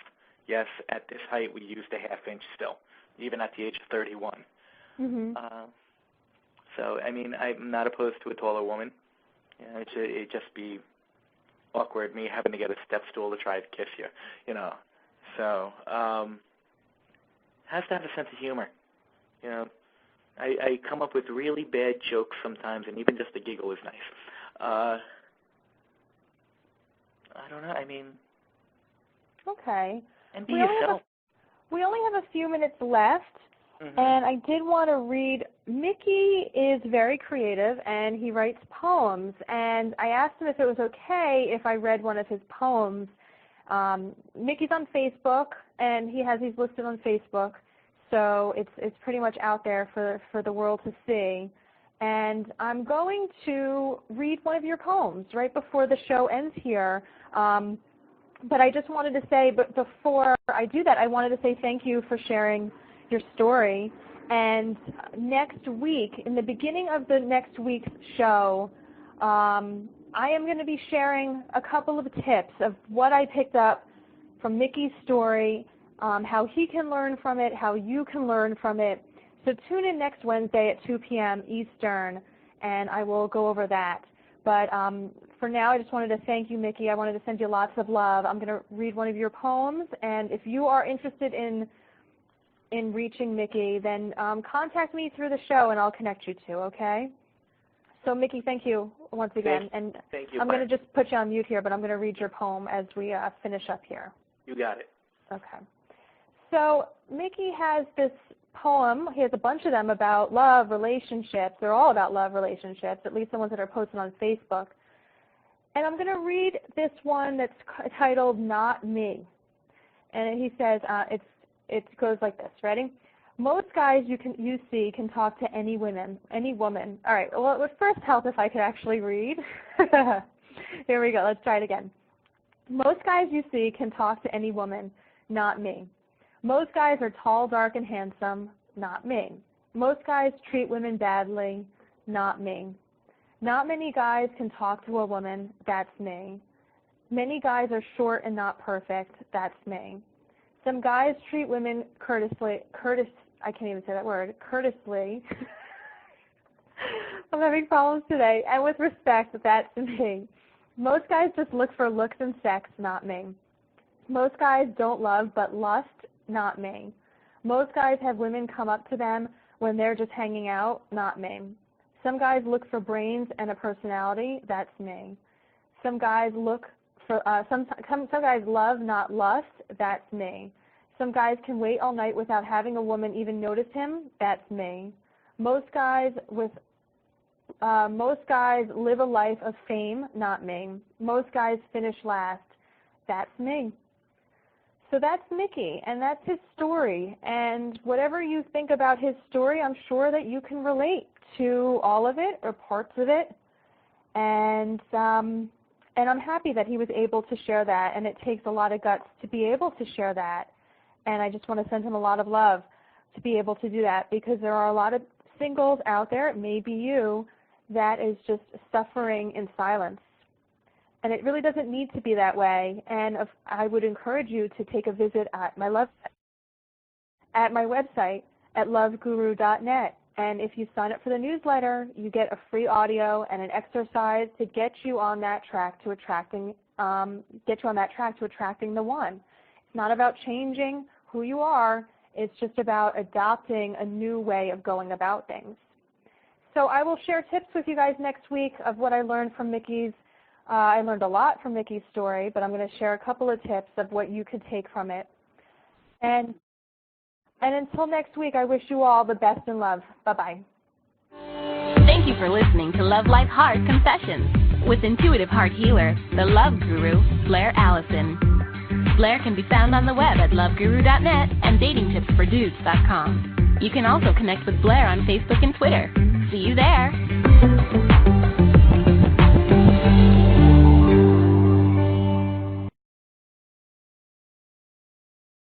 Yes, at this height we used a half-inch still, even at the age of 31. Mm-hmm. So, I mean, I'm not opposed to a taller woman. You know, it'd just be awkward, me having to get a step stool to try to kiss you, you know. So, has to have a sense of humor. You know, I come up with really bad jokes sometimes, and even just a giggle is nice. I don't know, I mean... Okay. And be yourself. We only have a few minutes left, and I did want to read. Mickey is very creative, and he writes poems, and I asked him if it was okay if I read one of his poems. Mickey's on Facebook, and he's listed on Facebook, so it's pretty much out there for the world to see. And I'm going to read one of your poems right before the show ends here. But I just wanted to say, but before I do that, I wanted to say thank you for sharing your story. And next week, in the beginning of the next week's show, I am going to be sharing a couple of tips of what I picked up from Mickey's story, how he can learn from it, how you can learn from it. So tune in next Wednesday at 2 p.m. Eastern, and I will go over that. But for now, I just wanted to thank you, Mickey. I wanted to send you lots of love. I'm going to read one of your poems, and if you are interested in reaching Mickey, then contact me through the show, and I'll connect you to, okay? So, Mickey, thank you once again. Thank you. I'm going to just put you on mute here, but I'm going to read your poem as we finish up here. You got it. Okay. So, Mickey has this poem. He has a bunch of them about love, relationships. They're all about love, relationships, at least the ones that are posted on Facebook. And I'm going to read this one that's titled Not Me. And he says, it goes like this. Ready? Most guys you see can talk to any woman. All right, well, it would first help if I could actually read. Here we go. Let's try it again. Most guys you see can talk to any woman, not me. Most guys are tall, dark, and handsome, not me. Most guys treat women badly, not me. Not many guys can talk to a woman, that's me. Many guys are short and not perfect, that's me. Some guys treat women courteously. I can't even say that word, courteously. I'm having problems today. And with respect, that's me. Most guys just look for looks and sex, not me. Most guys don't love but lust, not me. Most guys have women come up to them when they're just hanging out, not me. Some guys look for brains and a personality, that's me. Some guys look for some guys love, not lust, that's me. Some guys can wait all night without having a woman even notice him, that's me. Most guys live a life of fame, not me. Most guys finish last, that's me. So that's Mickey, and that's his story. And whatever you think about his story, I'm sure that you can relate to all of it or parts of it. And I'm happy that he was able to share that, and it takes a lot of guts to be able to share that. And I just want to send him a lot of love to be able to do that, because there are a lot of singles out there, it may be you, that is just suffering in silence. And it really doesn't need to be that way. And I would encourage you to take a visit at my website at loveguru.net. And if you sign up for the newsletter, you get a free audio and an exercise to get you on that track to attracting the one. It's not about changing who you are. It's just about adopting a new way of going about things. So I will share tips with you guys next week of what I learned from Mickey's. I learned a lot from Mickey's story, but I'm going to share a couple of tips of what you could take from it. And until next week, I wish you all the best in love. Bye-bye. Thank you for listening to Love Life Heart Confessions with intuitive heart healer, the Love Guru, Blaire Allison. Blaire can be found on the web at loveguru.net and datingtipsfordudes.com. You can also connect with Blaire on Facebook and Twitter. See you there.